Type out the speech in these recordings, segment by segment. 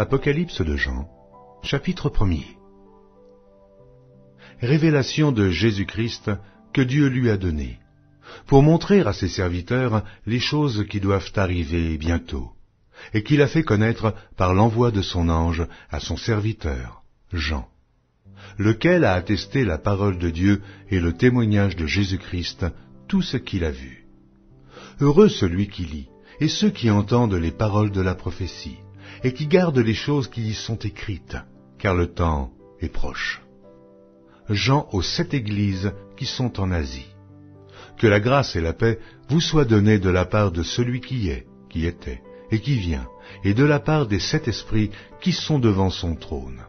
Apocalypse de Jean, chapitre 1er. Révélation de Jésus-Christ que Dieu lui a donnée, pour montrer à ses serviteurs les choses qui doivent arriver bientôt, et qu'il a fait connaître par l'envoi de son ange à son serviteur, Jean, lequel a attesté la parole de Dieu et le témoignage de Jésus-Christ, tout ce qu'il a vu. Heureux celui qui lit, et ceux qui entendent les paroles de la prophétie, et qui gardent les choses qui y sont écrites, car le temps est proche. Jean aux 7 églises qui sont en Asie. Que la grâce et la paix vous soient données de la part de celui qui est, qui était, et qui vient, et de la part des 7 esprits qui sont devant son trône,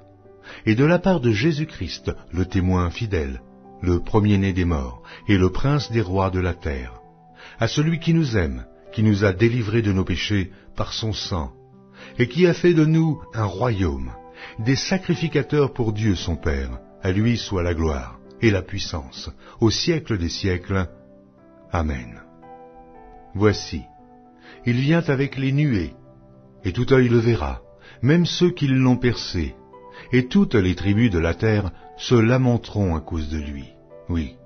et de la part de Jésus-Christ, le témoin fidèle, le premier-né des morts, et le prince des rois de la terre, à celui qui nous aime, qui nous a délivrés de nos péchés par son sang, et qui a fait de nous un royaume, des sacrificateurs pour Dieu son Père. À lui soit la gloire et la puissance, au siècle des siècles. Amen. Voici, il vient avec les nuées, et tout œil le verra, même ceux qui l'ont percé, et toutes les tribus de la terre se lamenteront à cause de lui. Oui.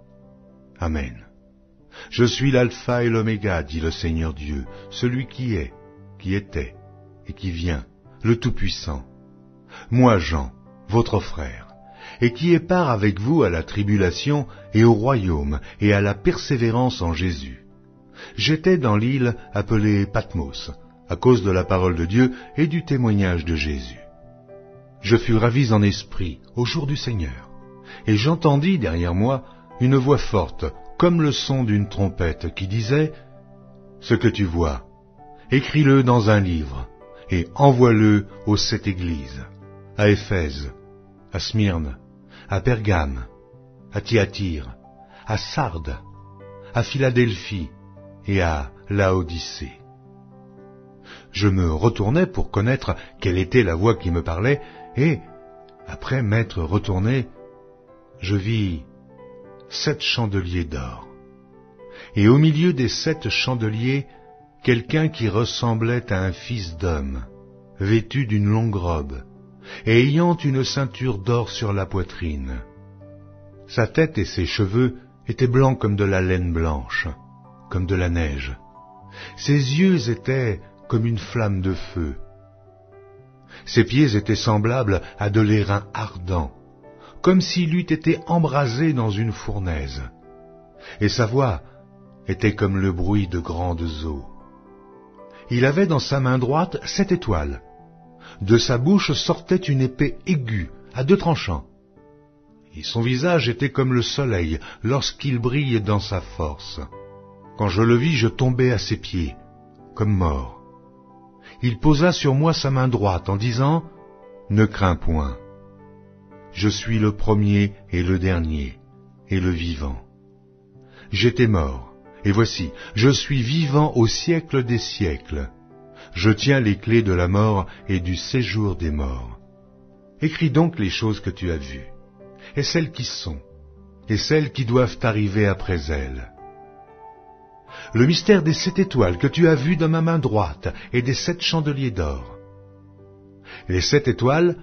Amen. Je suis l'alpha et l'oméga, dit le Seigneur Dieu, celui qui est, qui était, et qui vient, le Tout-Puissant. Moi, Jean, votre frère, et qui ai part avec vous à la tribulation et au royaume et à la persévérance en Jésus. J'étais dans l'île appelée Patmos, à cause de la parole de Dieu et du témoignage de Jésus. Je fus ravi en esprit au jour du Seigneur, et j'entendis derrière moi une voix forte, comme le son d'une trompette, qui disait « Ce que tu vois, écris-le dans un livre, et envoie-le aux 7 églises, à Éphèse, à Smyrne, à Pergame, à Thyatire, à Sardes, à Philadelphie et à Laodicée. » Je me retournai pour connaître quelle était la voix qui me parlait, et, après m'être retourné, je vis 7 chandeliers d'or. Et au milieu des 7 chandeliers, quelqu'un qui ressemblait à un fils d'homme, vêtu d'une longue robe, et ayant une ceinture d'or sur la poitrine. Sa tête et ses cheveux étaient blancs comme de la laine blanche, comme de la neige. Ses yeux étaient comme une flamme de feu. Ses pieds étaient semblables à de l'airain ardent, comme s'il eût été embrasé dans une fournaise. Et sa voix était comme le bruit de grandes eaux. Il avait dans sa main droite 7 étoiles. De sa bouche sortait une épée aiguë, à 2 tranchants. Et son visage était comme le soleil lorsqu'il brille dans sa force. Quand je le vis, je tombai à ses pieds, comme mort. Il posa sur moi sa main droite en disant « Ne crains point. Je suis le premier et le dernier, et le vivant. J'étais mort, et voici, je suis vivant au siècle des siècles. Je tiens les clés de la mort et du séjour des morts. Écris donc les choses que tu as vues, et celles qui sont, et celles qui doivent arriver après elles. Le mystère des 7 étoiles que tu as vues dans ma main droite et des 7 chandeliers d'or. Les 7 étoiles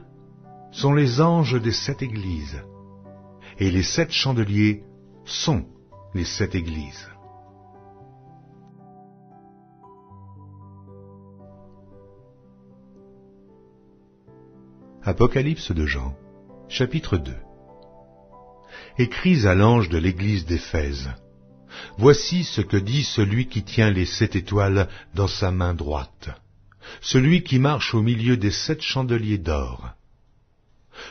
sont les anges des 7 églises, et les 7 chandeliers sont les 7 églises. Apocalypse de Jean, chapitre 2. Écris à l'ange de l'église d'Éphèse. Voici ce que dit celui qui tient les 7 étoiles dans sa main droite, celui qui marche au milieu des 7 chandeliers d'or.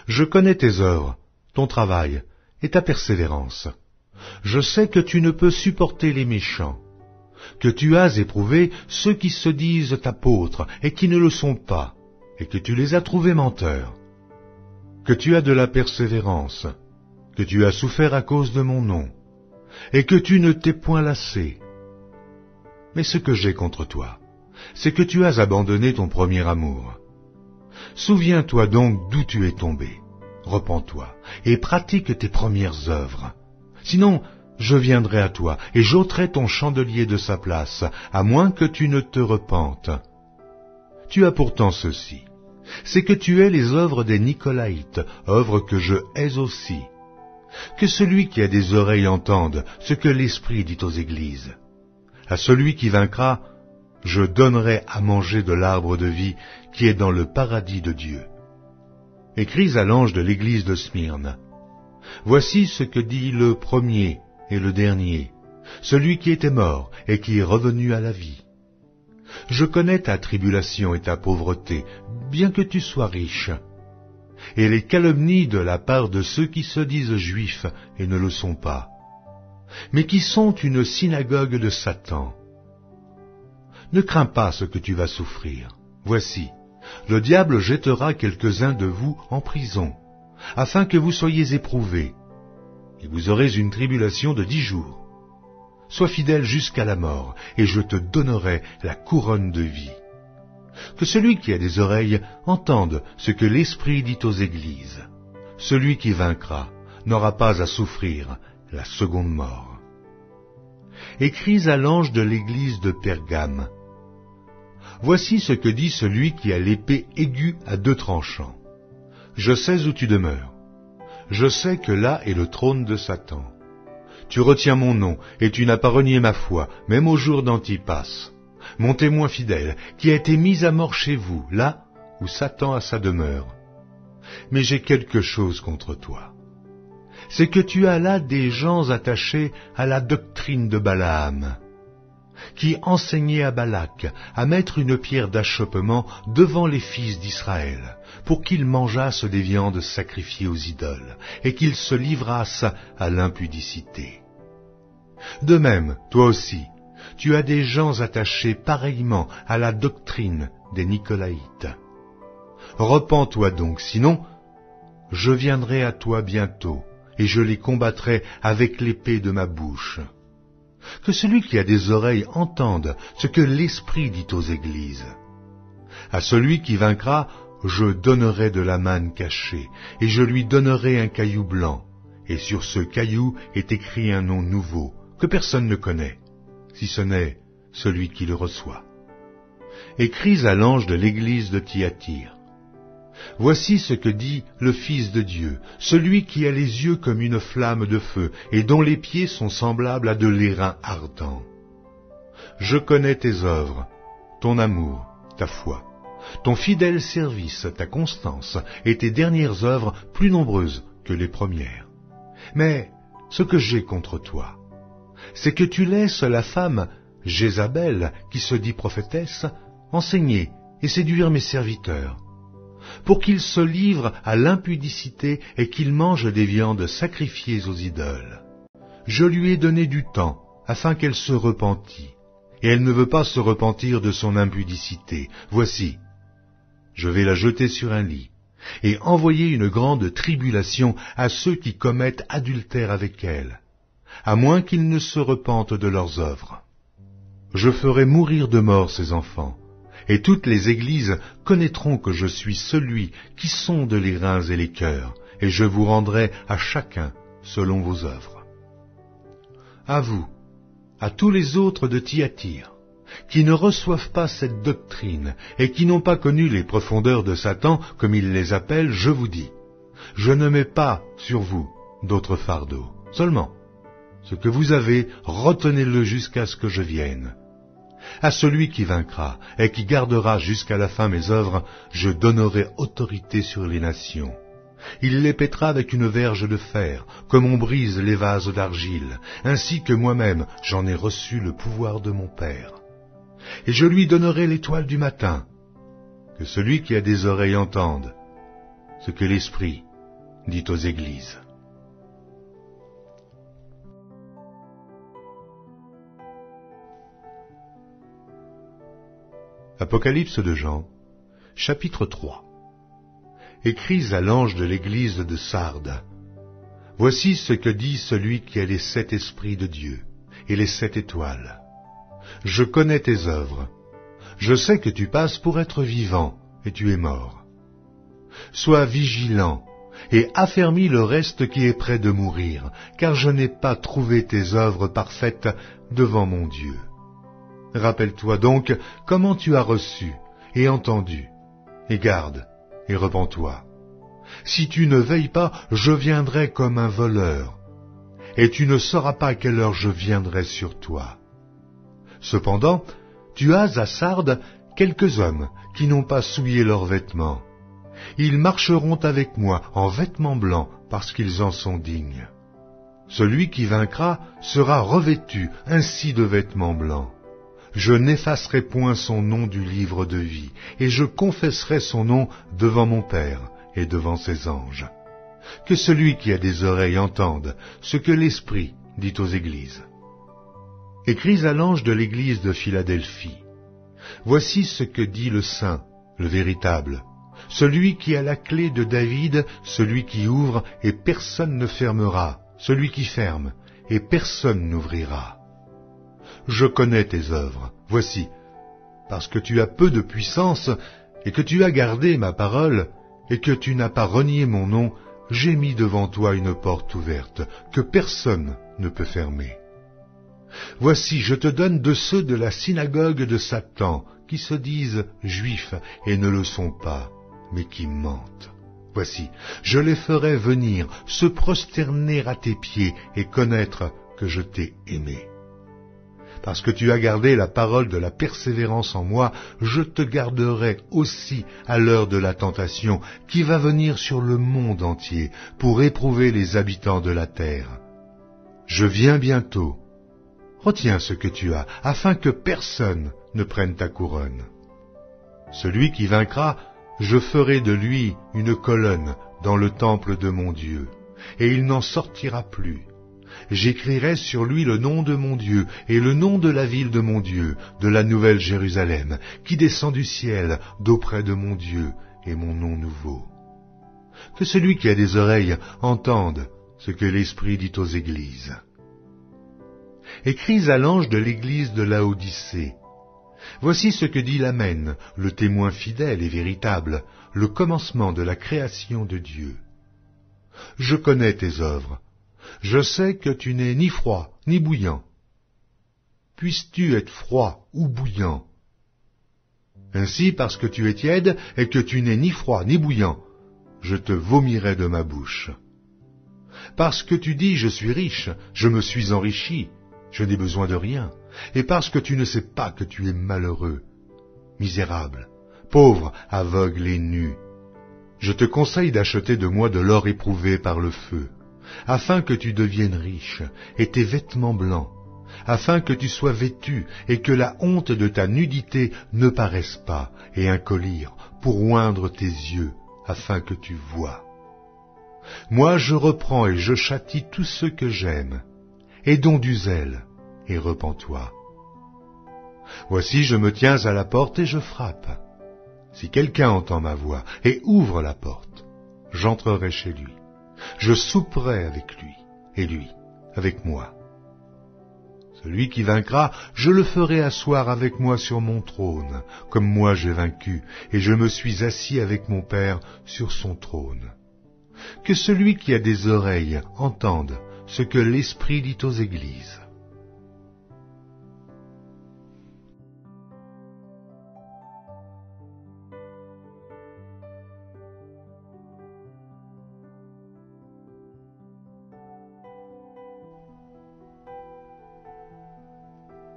Je connais tes œuvres, ton travail et ta persévérance. Je sais que tu ne peux supporter les méchants, que tu as éprouvé ceux qui se disent apôtres et qui ne le sont pas, et que tu les as trouvés menteurs, que tu as de la persévérance, que tu as souffert à cause de mon nom, et que tu ne t'es point lassé. Mais ce que j'ai contre toi, c'est que tu as abandonné ton premier amour. Souviens-toi donc d'où tu es tombé, repens-toi, et pratique tes premières œuvres. Sinon, je viendrai à toi, et j'ôterai ton chandelier de sa place, à moins que tu ne te repentes. Tu as pourtant ceci, c'est que tu hais les œuvres des Nicolaïtes, œuvres que je hais aussi. Que celui qui a des oreilles entende ce que l'Esprit dit aux églises. À celui qui vaincra, je donnerai à manger de l'arbre de vie qui est dans le paradis de Dieu. Écris à l'ange de l'église de Smyrne. Voici ce que dit le premier et le dernier, celui qui était mort et qui est revenu à la vie. Je connais ta tribulation et ta pauvreté, bien que tu sois riche, et les calomnies de la part de ceux qui se disent juifs et ne le sont pas, mais qui sont une synagogue de Satan. Ne crains pas ce que tu vas souffrir. Voici, le diable jettera quelques-uns de vous en prison, afin que vous soyez éprouvés, et vous aurez une tribulation de 10 jours. Sois fidèle jusqu'à la mort, et je te donnerai la couronne de vie. Que celui qui a des oreilles entende ce que l'Esprit dit aux églises. Celui qui vaincra n'aura pas à souffrir la seconde mort. Écris à l'ange de l'église de Pergame. Voici ce que dit celui qui a l'épée aiguë à 2 tranchants. Je sais où tu demeures. Je sais que là est le trône de Satan. Tu retiens mon nom, et tu n'as pas renié ma foi, même au jour d'Antipas, mon témoin fidèle, qui a été mis à mort chez vous, là où Satan a sa demeure. Mais j'ai quelque chose contre toi. C'est que tu as là des gens attachés à la doctrine de Balaam, qui enseignait à Balak à mettre une pierre d'achoppement devant les fils d'Israël, pour qu'ils mangeassent des viandes sacrifiées aux idoles, et qu'ils se livrassent à l'impudicité. De même, toi aussi, tu as des gens attachés pareillement à la doctrine des Nicolaïtes. Repens-toi donc, sinon, je viendrai à toi bientôt, et je les combattrai avec l'épée de ma bouche. Que celui qui a des oreilles entende ce que l'Esprit dit aux églises. À celui qui vaincra, je donnerai de la manne cachée, et je lui donnerai un caillou blanc, et sur ce caillou est écrit un nom nouveau, que personne ne connaît, si ce n'est celui qui le reçoit. Écris à l'ange de l'église de Thyatire. Voici ce que dit le Fils de Dieu, celui qui a les yeux comme une flamme de feu, et dont les pieds sont semblables à de l'airain ardent. Je connais tes œuvres, ton amour, ta foi, ton fidèle service, ta constance, et tes dernières œuvres plus nombreuses que les premières. Mais ce que j'ai contre toi, c'est que tu laisses la femme Jézabel, qui se dit prophétesse, enseigner et séduire mes serviteurs, pour qu'ils se livrent à l'impudicité et qu'ils mangent des viandes sacrifiées aux idoles. Je lui ai donné du temps, afin qu'elle se repentît, et elle ne veut pas se repentir de son impudicité. Voici, je vais la jeter sur un lit, et envoyer une grande tribulation à ceux qui commettent adultère avec elle, à moins qu'ils ne se repentent de leurs œuvres. Je ferai mourir de mort ses enfants, et toutes les églises connaîtront que je suis celui qui sonde les reins et les cœurs, et je vous rendrai à chacun selon vos œuvres. À vous, à tous les autres de Thyatire, qui ne reçoivent pas cette doctrine, et qui n'ont pas connu les profondeurs de Satan, comme il les appelle, je vous dis, je ne mets pas sur vous d'autres fardeaux. Seulement, ce que vous avez, retenez-le jusqu'à ce que je vienne. À celui qui vaincra et qui gardera jusqu'à la fin mes œuvres, je donnerai autorité sur les nations. Il les pètera avec une verge de fer, comme on brise les vases d'argile, ainsi que moi-même j'en ai reçu le pouvoir de mon Père. Et je lui donnerai l'étoile du matin. Que celui qui a des oreilles entende ce que l'Esprit dit aux églises. Apocalypse de Jean, chapitre 3. Écris à l'ange de l'église de Sardes. Voici ce que dit celui qui a les 7 esprits de Dieu et les 7 étoiles. Je connais tes œuvres. Je sais que tu passes pour être vivant et tu es mort. Sois vigilant et affermis le reste qui est près de mourir, car je n'ai pas trouvé tes œuvres parfaites devant mon Dieu. Rappelle-toi donc comment tu as reçu et entendu, et garde et repens-toi. Si tu ne veilles pas, je viendrai comme un voleur, et tu ne sauras pas à quelle heure je viendrai sur toi. Cependant, tu as à Sardes quelques hommes qui n'ont pas souillé leurs vêtements. Ils marcheront avec moi en vêtements blancs parce qu'ils en sont dignes. Celui qui vaincra sera revêtu ainsi de vêtements blancs. Je n'effacerai point son nom du livre de vie, et je confesserai son nom devant mon Père et devant ses anges. Que celui qui a des oreilles entende ce que l'Esprit dit aux églises. Écris à l'ange de l'église de Philadelphie. Voici ce que dit le Saint, le véritable, celui qui a la clé de David, celui qui ouvre et personne ne fermera, celui qui ferme et personne n'ouvrira. Je connais tes œuvres, voici, parce que tu as peu de puissance et que tu as gardé ma parole et que tu n'as pas renié mon nom, j'ai mis devant toi une porte ouverte que personne ne peut fermer. Voici, je te donne de ceux de la synagogue de Satan, qui se disent juifs et ne le sont pas, mais qui mentent. Voici, je les ferai venir, se prosterner à tes pieds et connaître que je t'ai aimé. Parce que tu as gardé la parole de la persévérance en moi, je te garderai aussi à l'heure de la tentation qui va venir sur le monde entier pour éprouver les habitants de la terre. Je viens bientôt. Retiens ce que tu as, afin que personne ne prenne ta couronne. Celui qui vaincra, je ferai de lui une colonne dans le temple de mon Dieu, et il n'en sortira plus. J'écrirai sur lui le nom de mon Dieu et le nom de la ville de mon Dieu, de la nouvelle Jérusalem, qui descend du ciel d'auprès de mon Dieu et mon nom nouveau. Que celui qui a des oreilles entende ce que l'Esprit dit aux églises. Écris à l'ange de l'église de Laodicée. Voici ce que dit l'Amen, le témoin fidèle et véritable, le commencement de la création de Dieu. Je connais tes œuvres. Je sais que tu n'es ni froid ni bouillant. Puisses-tu être froid ou bouillant? Ainsi, parce que tu es tiède et que tu n'es ni froid ni bouillant, je te vomirai de ma bouche. Parce que tu dis, je suis riche, je me suis enrichi, je n'ai besoin de rien, et parce que tu ne sais pas que tu es malheureux, misérable, pauvre, aveugle et nu, je te conseille d'acheter de moi de l'or éprouvé par le feu, afin que tu deviennes riche, et tes vêtements blancs, afin que tu sois vêtu, et que la honte de ta nudité ne paraisse pas, et un collier pour oindre tes yeux, afin que tu voies. Moi je reprends et je châtie tous ceux que j'aime, et dont du zèle, et repens-toi. Voici, je me tiens à la porte et je frappe. Si quelqu'un entend ma voix et ouvre la porte, j'entrerai chez lui. Je souperai avec lui, et lui avec moi. Celui qui vaincra, je le ferai asseoir avec moi sur mon trône, comme moi j'ai vaincu, et je me suis assis avec mon Père sur son trône. Que celui qui a des oreilles entende ce que l'Esprit dit aux églises.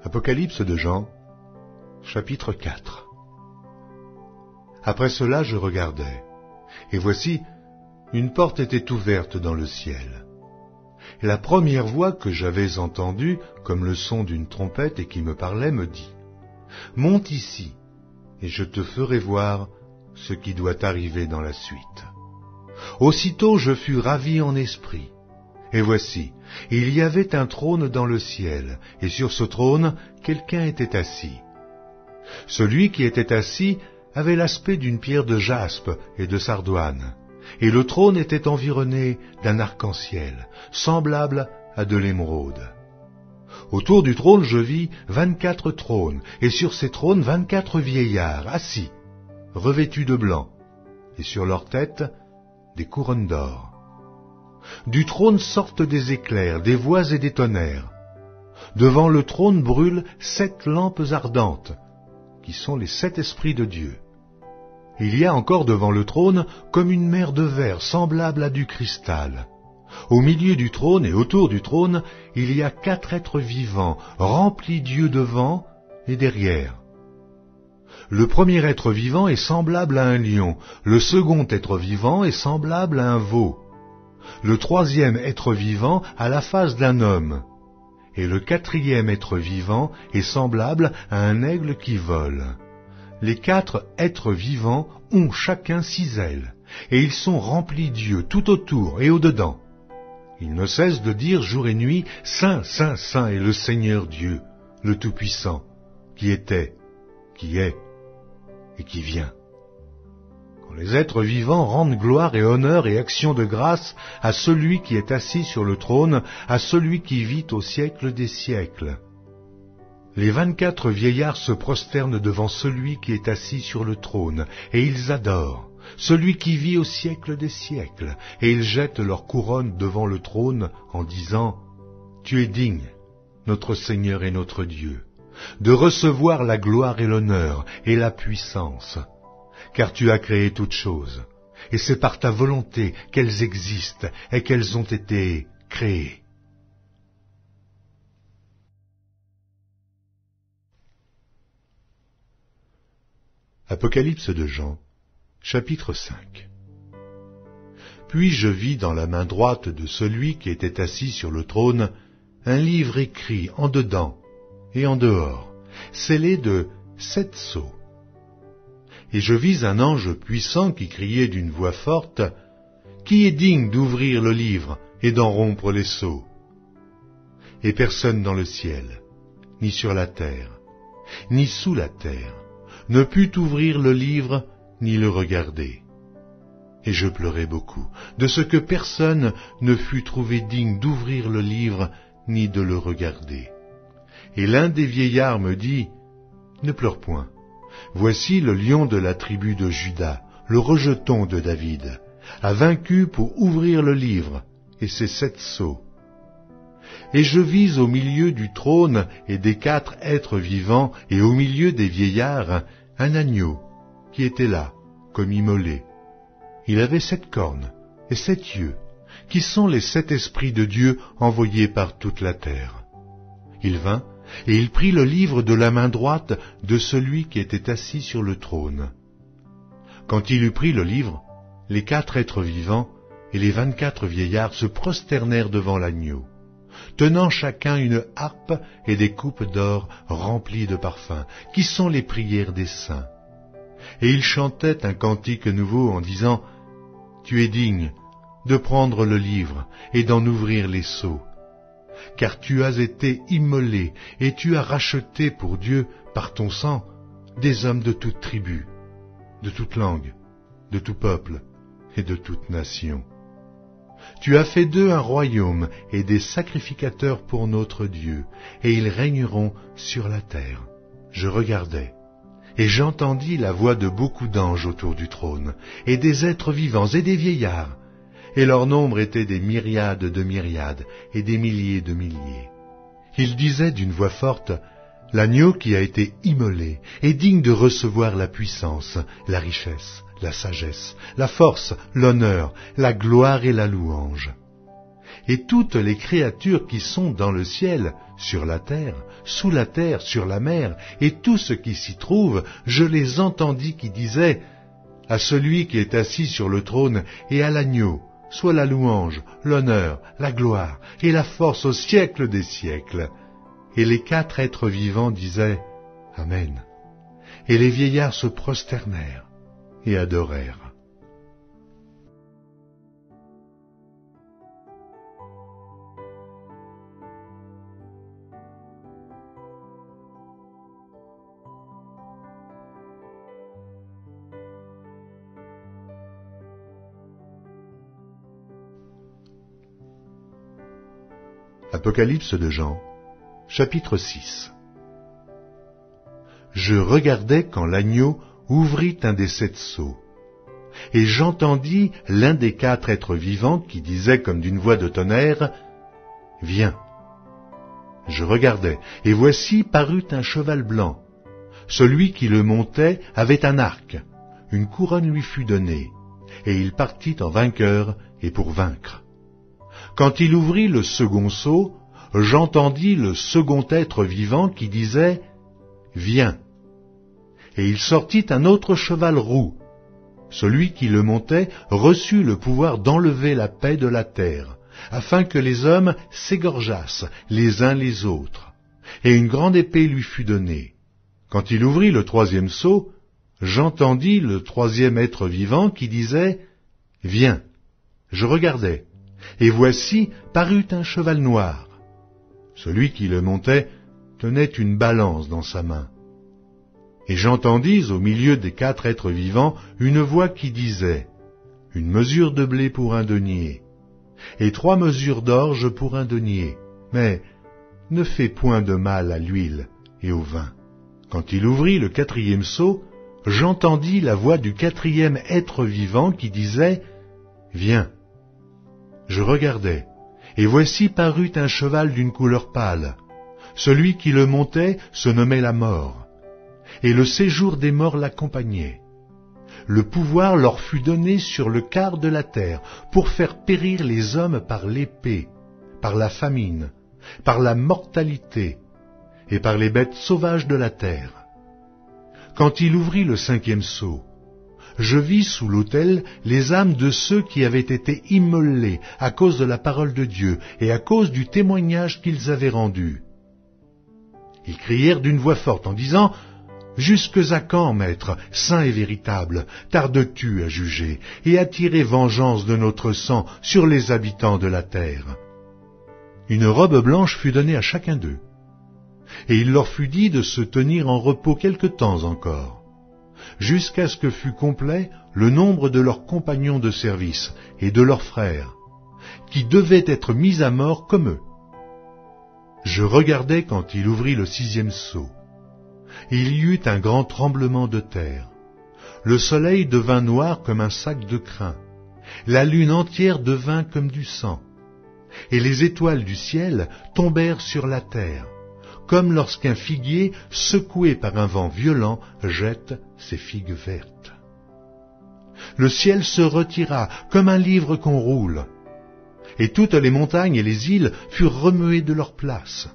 Apocalypse de Jean, chapitre 4. Après cela, je regardai, et voici, une porte était ouverte dans le ciel. Et la première voix que j'avais entendue, comme le son d'une trompette et qui me parlait, me dit, « Monte ici, et je te ferai voir ce qui doit arriver dans la suite. » Aussitôt je fus ravi en esprit. Et voici, il y avait un trône dans le ciel, et sur ce trône, quelqu'un était assis. Celui qui était assis avait l'aspect d'une pierre de jaspe et de sardoine, et le trône était environné d'un arc-en-ciel, semblable à de l'émeraude. Autour du trône je vis 24 trônes, et sur ces trônes 24 vieillards assis, revêtus de blanc, et sur leurs têtes des couronnes d'or. Du trône sortent des éclairs, des voix et des tonnerres. Devant le trône brûlent 7 lampes ardentes, qui sont les 7 esprits de Dieu. Il y a encore devant le trône comme une mer de verre semblable à du cristal. Au milieu du trône et autour du trône, il y a 4 êtres vivants, remplis d'yeux devant et derrière. Le premier être vivant est semblable à un lion, le second être vivant est semblable à un veau, le troisième être vivant a la face d'un homme, et le quatrième être vivant est semblable à un aigle qui vole. Les 4 êtres vivants ont chacun 6 ailes, et ils sont remplis d'yeux tout autour et au-dedans. Ils ne cessent de dire jour et nuit, « Saint, Saint, Saint est le Seigneur Dieu, le Tout-Puissant, qui était, qui est et qui vient. » Quand les êtres vivants rendent gloire et honneur et action de grâce à celui qui est assis sur le trône, à celui qui vit au siècle des siècles. Les 24 vieillards se prosternent devant celui qui est assis sur le trône, et ils adorent celui qui vit au siècle des siècles, et ils jettent leur couronne devant le trône en disant « Tu es digne, notre Seigneur et notre Dieu, de recevoir la gloire et l'honneur et la puissance, car tu as créé toutes choses, et c'est par ta volonté qu'elles existent et qu'elles ont été créées. » Apocalypse de Jean, chapitre 5. Puis je vis dans la main droite de celui qui était assis sur le trône un livre écrit en dedans et en dehors, scellé de 7 sceaux. Et je vis un ange puissant qui criait d'une voix forte, « Qui est digne d'ouvrir le livre et d'en rompre les sceaux ?» Et personne dans le ciel, ni sur la terre, ni sous la terre, ne put ouvrir le livre ni le regarder. Et je pleurais beaucoup, de ce que personne ne fut trouvé digne d'ouvrir le livre ni de le regarder. Et l'un des vieillards me dit, « Ne pleure point, voici le lion de la tribu de Juda, le rejeton de David, a vaincu pour ouvrir le livre et ses 7 sceaux. » Et je vis au milieu du trône et des 4 êtres vivants et au milieu des vieillards un agneau qui était là, comme immolé. Il avait 7 cornes et 7 yeux, qui sont les 7 esprits de Dieu envoyés par toute la terre. Il vint et il prit le livre de la main droite de celui qui était assis sur le trône. Quand il eut pris le livre, les 4 êtres vivants et les 24 vieillards se prosternèrent devant l'agneau, tenant chacun une harpe et des coupes d'or remplies de parfums, qui sont les prières des saints. Et ils chantaient un cantique nouveau en disant, « Tu es digne de prendre le livre et d'en ouvrir les sceaux, car tu as été immolé et tu as racheté pour Dieu par ton sang des hommes de toute tribu, de toute langue, de tout peuple et de toute nation. Tu as fait d'eux un royaume et des sacrificateurs pour notre Dieu, et ils régneront sur la terre. » Je regardai, et j'entendis la voix de beaucoup d'anges autour du trône, et des êtres vivants et des vieillards, et leur nombre était des myriades de myriades et des milliers de milliers. Ils disaient d'une voix forte, « L'agneau qui a été immolé est digne de recevoir la puissance, la richesse, la sagesse, la force, l'honneur, la gloire et la louange. » Et toutes les créatures qui sont dans le ciel, sur la terre, sous la terre, sur la mer, et tout ce qui s'y trouve, je les entendis qui disaient, « À celui qui est assis sur le trône et à l'agneau, soit la louange, l'honneur, la gloire et la force au siècle des siècles. » Et les 4 êtres vivants disaient, « Amen. » Et les vieillards se prosternèrent et adorèrent. Apocalypse de Jean, chapitre 6. Je regardais quand l'agneau ouvrit un des 7 sceaux, et j'entendis l'un des 4 êtres vivants qui disait comme d'une voix de tonnerre, « Viens !» Je regardai, et voici parut un cheval blanc. Celui qui le montait avait un arc. une couronne lui fut donnée, et il partit en vainqueur et pour vaincre. Quand il ouvrit le second sceau, j'entendis le second être vivant qui disait « Viens !» Et il sortit un autre cheval roux. Celui qui le montait reçut le pouvoir d'enlever la paix de la terre, afin que les hommes s'égorgeassent les uns les autres. Et une grande épée lui fut donnée. Quand il ouvrit le troisième sceau, j'entendis le troisième être vivant qui disait « Viens !» Je regardai, et voici parut un cheval noir. Celui qui le montait tenait une balance dans sa main. Et j'entendis au milieu des quatre êtres vivants une voix qui disait « Une mesure de blé pour un denier, et 3 mesures d'orge pour un denier, mais ne fais point de mal à l'huile et au vin. » Quand il ouvrit le quatrième sceau, j'entendis la voix du quatrième être vivant qui disait « Viens !» Je regardai, et voici parut un cheval d'une couleur pâle. Celui qui le montait se nommait la mort, et le séjour des morts l'accompagnait. Le pouvoir leur fut donné sur le quart de la terre, pour faire périr les hommes par l'épée, par la famine, par la mortalité, et par les bêtes sauvages de la terre. Quand il ouvrit le cinquième sceau, je vis sous l'autel les âmes de ceux qui avaient été immolés à cause de la parole de Dieu et à cause du témoignage qu'ils avaient rendu. Ils crièrent d'une voix forte en disant « Jusque à quand, Maître, saint et véritable, tardes-tu à juger et à tirer vengeance de notre sang sur les habitants de la terre ?» Une robe blanche fut donnée à chacun d'eux, et il leur fut dit de se tenir en repos quelque temps encore, jusqu'à ce que fût complet le nombre de leurs compagnons de service et de leurs frères, qui devaient être mis à mort comme eux. Je regardai quand il ouvrit le sixième sceau. Il y eut un grand tremblement de terre. Le soleil devint noir comme un sac de crin, la lune entière devint comme du sang, et les étoiles du ciel tombèrent sur la terre, comme lorsqu'un figuier, secoué par un vent violent, jette ses figues vertes. Le ciel se retira comme un livre qu'on roule, et toutes les montagnes et les îles furent remuées de leur place.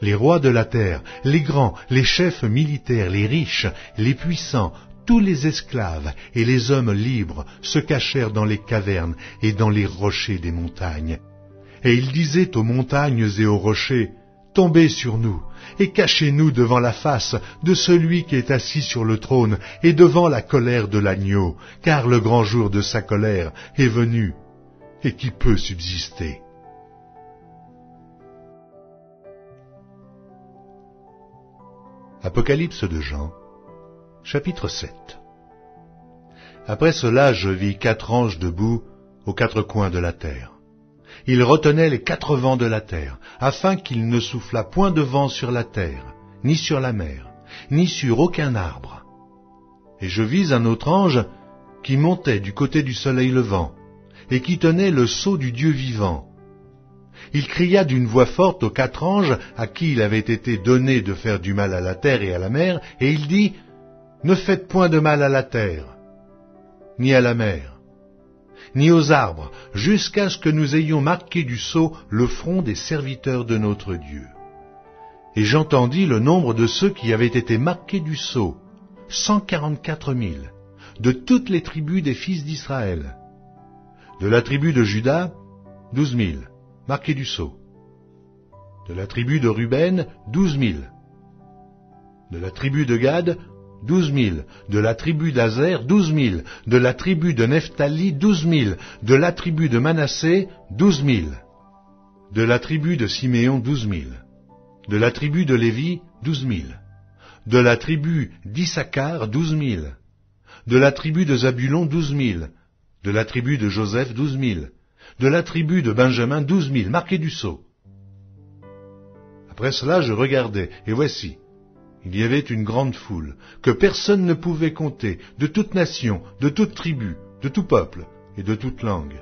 Les rois de la terre, les grands, les chefs militaires, les riches, les puissants, tous les esclaves et les hommes libres se cachèrent dans les cavernes et dans les rochers des montagnes. Et ils disaient aux montagnes et aux rochers, « Tombez sur nous, et cachez-nous devant la face de celui qui est assis sur le trône et devant la colère de l'agneau, car le grand jour de sa colère est venu, et qui peut subsister. » Apocalypse de Jean, chapitre 7. Après cela, je vis 4 anges debout aux 4 coins de la terre. Ils retenaient les 4 vents de la terre, afin qu'il ne soufflât point de vent sur la terre, ni sur la mer, ni sur aucun arbre. Et je vis un autre ange qui montait du côté du soleil levant, et qui tenait le sceau du Dieu vivant. Il cria d'une voix forte aux 4 anges à qui il avait été donné de faire du mal à la terre et à la mer, et il dit, « Ne faites point de mal à la terre, ni à la mer, ni aux arbres, jusqu'à ce que nous ayons marqué du sceau le front des serviteurs de notre Dieu. » Et j'entendis le nombre de ceux qui avaient été marqués du sceau, 144 000, de toutes les tribus des fils d'Israël. De la tribu de Juda, 12 000, marqués du sceau. De la tribu de Ruben, 12 000. De la tribu de Gad, 12 000. De la tribu d'Azer, 12 000. De la tribu de Nephtali, 12 000. De la tribu de Manassé, 12 000. De la tribu de Siméon, 12 000. De la tribu de Lévi, 12 000. De la tribu d'Issachar, 12 000. De la tribu de Zabulon, 12 000. De la tribu de Joseph, 12 000. De la tribu de Benjamin, 12 000, marqués du sceau. Après cela, je regardai, et voici, il y avait une grande foule, que personne ne pouvait compter, de toute nation, de toute tribu, de tout peuple et de toute langue.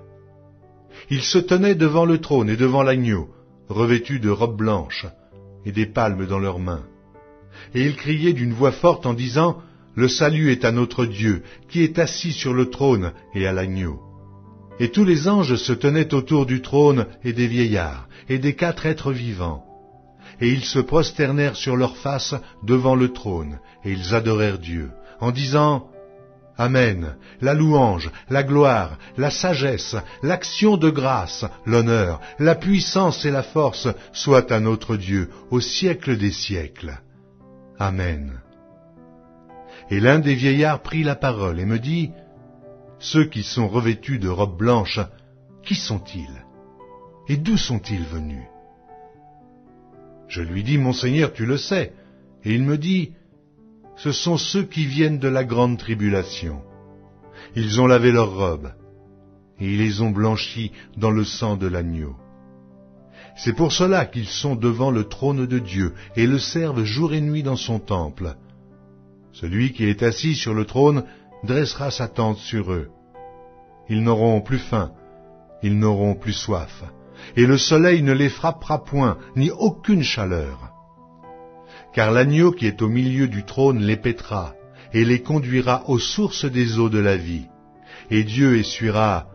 Ils se tenaient devant le trône et devant l'agneau, revêtus de robes blanches et des palmes dans leurs mains. Et ils criaient d'une voix forte en disant, « le salut est à notre Dieu, qui est assis sur le trône et à l'agneau. Et tous les anges se tenaient autour du trône et des vieillards, et des 4 êtres vivants. Et ils se prosternèrent sur leurs faces devant le trône, et ils adorèrent Dieu, en disant « Amen, la louange, la gloire, la sagesse, l'action de grâce, l'honneur, la puissance et la force soient à notre Dieu au siècle des siècles. Amen. » Et l'un des vieillards prit la parole et me dit « Ceux qui sont revêtus de robes blanches, qui sont-ils? Et d'où sont-ils venus ?» Je lui dis « Mon Seigneur, tu le sais. » Et il me dit « Ce sont ceux qui viennent de la grande tribulation. Ils ont lavé leurs robes, et ils les ont blanchies dans le sang de l'agneau. C'est pour cela qu'ils sont devant le trône de Dieu, et le servent jour et nuit dans son temple. Celui qui est assis sur le trône dressera sa tente sur eux. Ils n'auront plus faim, ils n'auront plus soif, et le soleil ne les frappera point, ni aucune chaleur. Car l'agneau qui est au milieu du trône les paîtra, et les conduira aux sources des eaux de la vie, et Dieu essuiera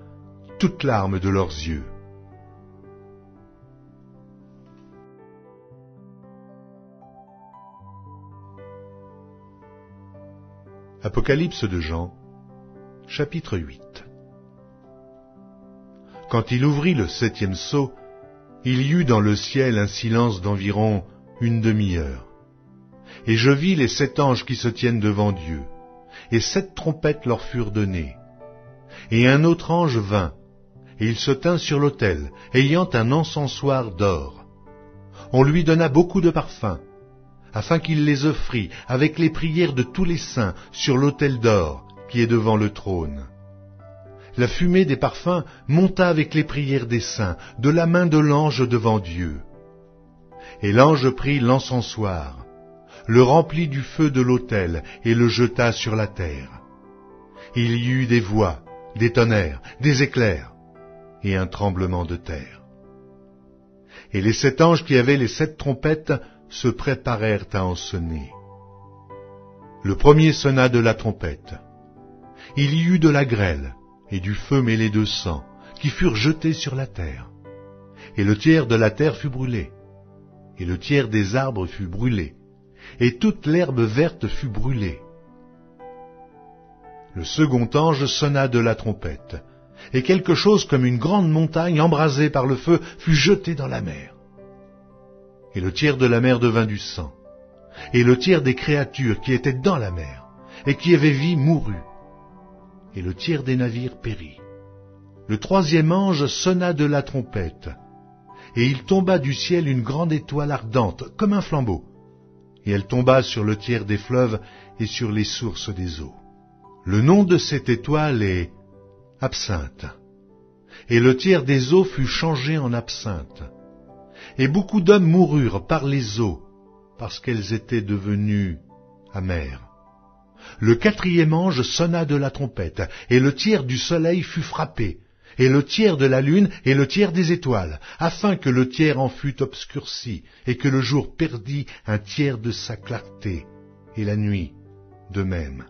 toute larme de leurs yeux. Apocalypse de Jean, chapitre 8. Quand il ouvrit le 7e sceau, il y eut dans le ciel un silence d'environ une demi-heure. Et je vis les 7 anges qui se tiennent devant Dieu, et 7 trompettes leur furent données. Et un autre ange vint, et il se tint sur l'autel, ayant un encensoir d'or. On lui donna beaucoup de parfums, afin qu'il les offrît avec les prières de tous les saints sur l'autel d'or qui est devant le trône. La fumée des parfums monta avec les prières des saints de la main de l'ange devant Dieu. Et l'ange prit l'encensoir, le remplit du feu de l'autel et le jeta sur la terre. Il y eut des voix, des tonnerres, des éclairs et un tremblement de terre. Et les 7 anges qui avaient les 7 trompettes se préparèrent à en sonner. Le premier sonna de la trompette. Il y eut de la grêle et du feu mêlé de sang qui furent jetés sur la terre. Et le tiers de la terre fut brûlé, et le tiers des arbres fut brûlé, et toute l'herbe verte fut brûlée. Le second ange sonna de la trompette, et quelque chose comme une grande montagne embrasée par le feu fut jetée dans la mer. Et le tiers de la mer devint du sang, et le tiers des créatures qui étaient dans la mer, et qui avaient vie mourut, et le tiers des navires périt. Le troisième ange sonna de la trompette, et il tomba du ciel une grande étoile ardente, comme un flambeau, et elle tomba sur le tiers des fleuves et sur les sources des eaux. Le nom de cette étoile est Absinthe, et le tiers des eaux fut changé en absinthe. Et beaucoup d'hommes moururent par les eaux, parce qu'elles étaient devenues amères. Le quatrième ange sonna de la trompette, et le tiers du soleil fut frappé, et le tiers de la lune et le tiers des étoiles, afin que le tiers en fût obscurci, et que le jour perdît un tiers de sa clarté, et la nuit de même.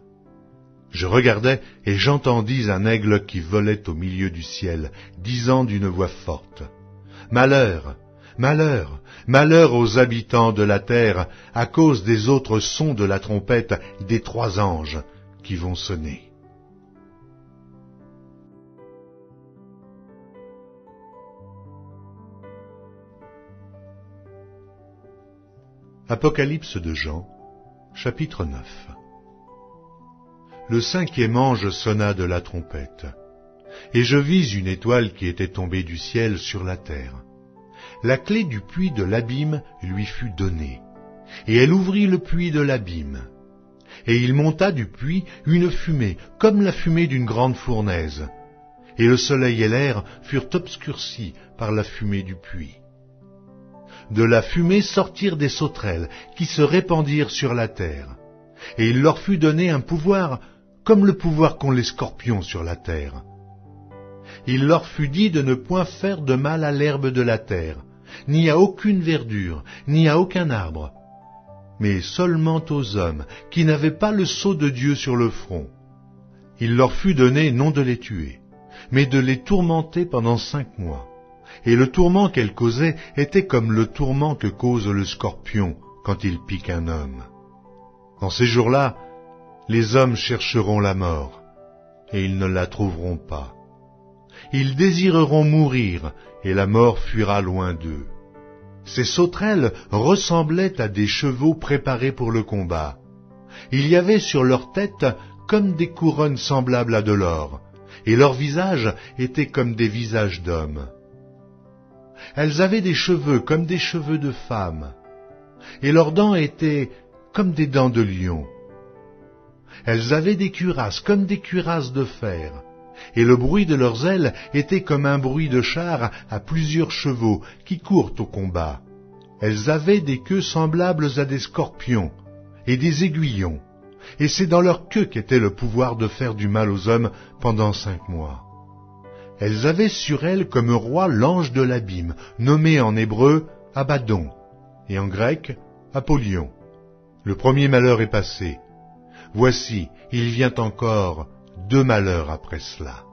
Je regardai, et j'entendis un aigle qui volait au milieu du ciel, disant d'une voix forte, « Malheur, malheur, malheur aux habitants de la terre, à cause des autres sons de la trompette des 3 anges qui vont sonner. » Apocalypse de Jean, chapitre 9. Le 5e ange sonna de la trompette, et je vis une étoile qui était tombée du ciel sur la terre. La clé du puits de l'abîme lui fut donnée, et elle ouvrit le puits de l'abîme. Et il monta du puits une fumée, comme la fumée d'une grande fournaise, et le soleil et l'air furent obscurcis par la fumée du puits. De la fumée sortirent des sauterelles qui se répandirent sur la terre, et il leur fut donné un pouvoir comme le pouvoir qu'ont les scorpions sur la terre. Il leur fut dit de ne point faire de mal à l'herbe de la terre, ni à aucune verdure, ni à aucun arbre. mais seulement aux hommes qui n'avaient pas le sceau de Dieu sur le front. Il leur fut donné non de les tuer, mais de les tourmenter pendant 5 mois. Et le tourment qu'elles causaient était comme le tourment que cause le scorpion quand il pique un homme. En ces jours-là, les hommes chercheront la mort, et ils ne la trouveront pas. Ils désireront mourir, et la mort fuira loin d'eux. Ces sauterelles ressemblaient à des chevaux préparés pour le combat. Il y avait sur leur tête comme des couronnes semblables à de l'or, et leurs visages étaient comme des visages d'hommes. Elles avaient des cheveux comme des cheveux de femmes, et leurs dents étaient comme des dents de lion. Elles avaient des cuirasses comme des cuirasses de fer, et le bruit de leurs ailes était comme un bruit de char à plusieurs chevaux qui courent au combat. Elles avaient des queues semblables à des scorpions et des aiguillons, et c'est dans leur queue qu'était le pouvoir de faire du mal aux hommes pendant 5 mois. Elles avaient sur elles comme roi l'ange de l'abîme, nommé en hébreu Abaddon, et en grec Apollyon. Le premier malheur est passé. Voici, il vient encore 2 malheurs après cela.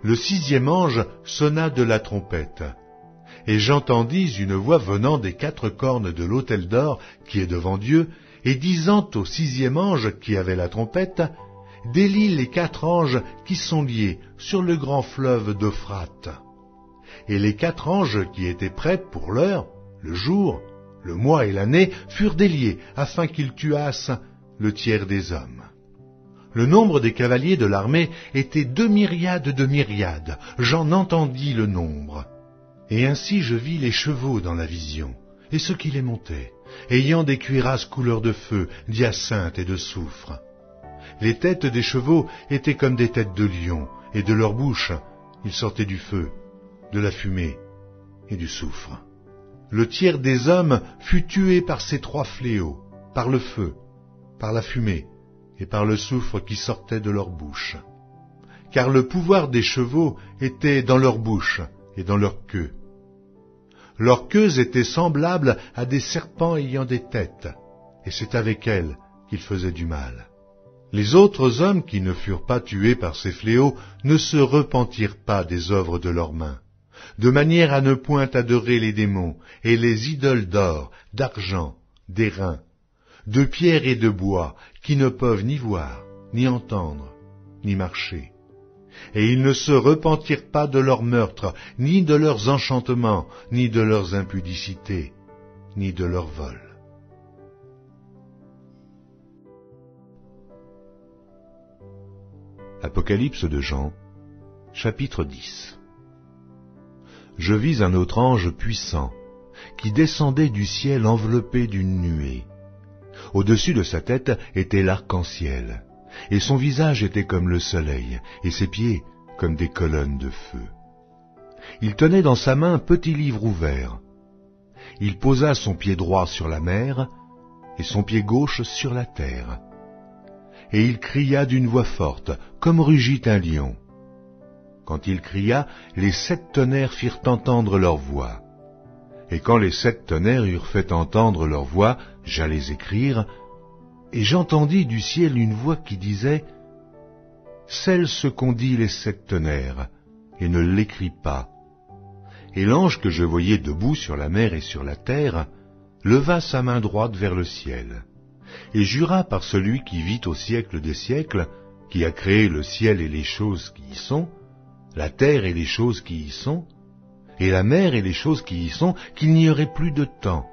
Le 6e ange sonna de la trompette, et j'entendis une voix venant des 4 cornes de l'autel d'or qui est devant Dieu, et disant au 6e ange qui avait la trompette, « Délie les 4 anges qui sont liés sur le grand fleuve d'Euphrate. » Et les 4 anges qui étaient prêts pour l'heure, le jour, le mois et l'année, furent déliés afin qu'ils tuassent le tiers des hommes. Le nombre des cavaliers de l'armée était 2 myriades de myriades, j'en entendis le nombre. Et ainsi je vis les chevaux dans la vision, et ceux qui les montaient, ayant des cuirasses couleur de feu, d'hyacinthe et de soufre. Les têtes des chevaux étaient comme des têtes de lions, et de leur bouche il sortait du feu, de la fumée et du soufre. Le tiers des hommes fut tué par ces 3 fléaux, par le feu, par la fumée et par le soufre qui sortait de leur bouche. Car le pouvoir des chevaux était dans leur bouche et dans leur queue. Leurs queues étaient semblables à des serpents ayant des têtes, et c'est avec elles qu'ils faisaient du mal. Les autres hommes qui ne furent pas tués par ces fléaux ne se repentirent pas des œuvres de leurs mains, de manière à ne point adorer les démons et les idoles d'or, d'argent, d'airain, de pierre et de bois, qui ne peuvent ni voir, ni entendre, ni marcher. Et ils ne se repentirent pas de leurs meurtres, ni de leurs enchantements, ni de leurs impudicités, ni de leurs vols. Apocalypse de Jean, chapitre 10. Je vis un autre ange puissant, qui descendait du ciel enveloppé d'une nuée. Au-dessus de sa tête était l'arc-en-ciel, et son visage était comme le soleil, et ses pieds comme des colonnes de feu. Il tenait dans sa main un petit livre ouvert. Il posa son pied droit sur la mer, et son pied gauche sur la terre. Et il cria d'une voix forte, comme rugit un lion. Quand il cria, les 7 tonnerres firent entendre leur voix. Et quand les 7 tonnerres eurent fait entendre leur voix, j'allais écrire, et j'entendis du ciel une voix qui disait « Scelle ce qu'ont dit les 7 tonnerres, et ne l'écris pas. » Et l'ange que je voyais debout sur la mer et sur la terre leva sa main droite vers le ciel, et jura par celui qui vit au siècle des siècles, qui a créé le ciel et les choses qui y sont, la terre et les choses qui y sont, et la mer et les choses qui y sont, qu'il n'y aurait plus de temps,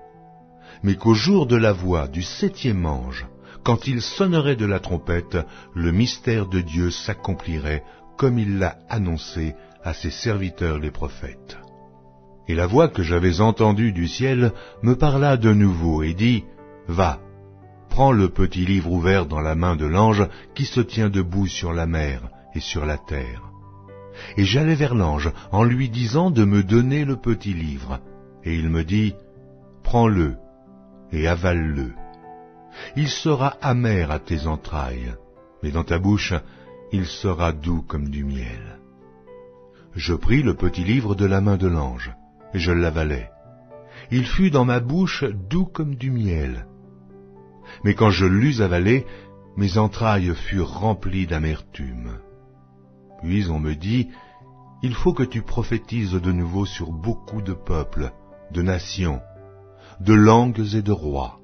mais qu'au jour de la voix du 7e ange, quand il sonnerait de la trompette, le mystère de Dieu s'accomplirait comme il l'a annoncé à ses serviteurs les prophètes. Et la voix que j'avais entendue du ciel me parla de nouveau et dit « Va, prends le petit livre ouvert dans la main de l'ange qui se tient debout sur la mer et sur la terre. » Et j'allai vers l'ange en lui disant de me donner le petit livre. Et il me dit, « Prends-le et avale-le. Il sera amer à tes entrailles, mais dans ta bouche, il sera doux comme du miel. » Je pris le petit livre de la main de l'ange, et je l'avalai. Il fut dans ma bouche doux comme du miel, Mais quand je l'eus avalé, mes entrailles furent remplies d'amertume. Puis on me dit, il faut que tu prophétises de nouveau sur beaucoup de peuples, de nations, de langues et de rois.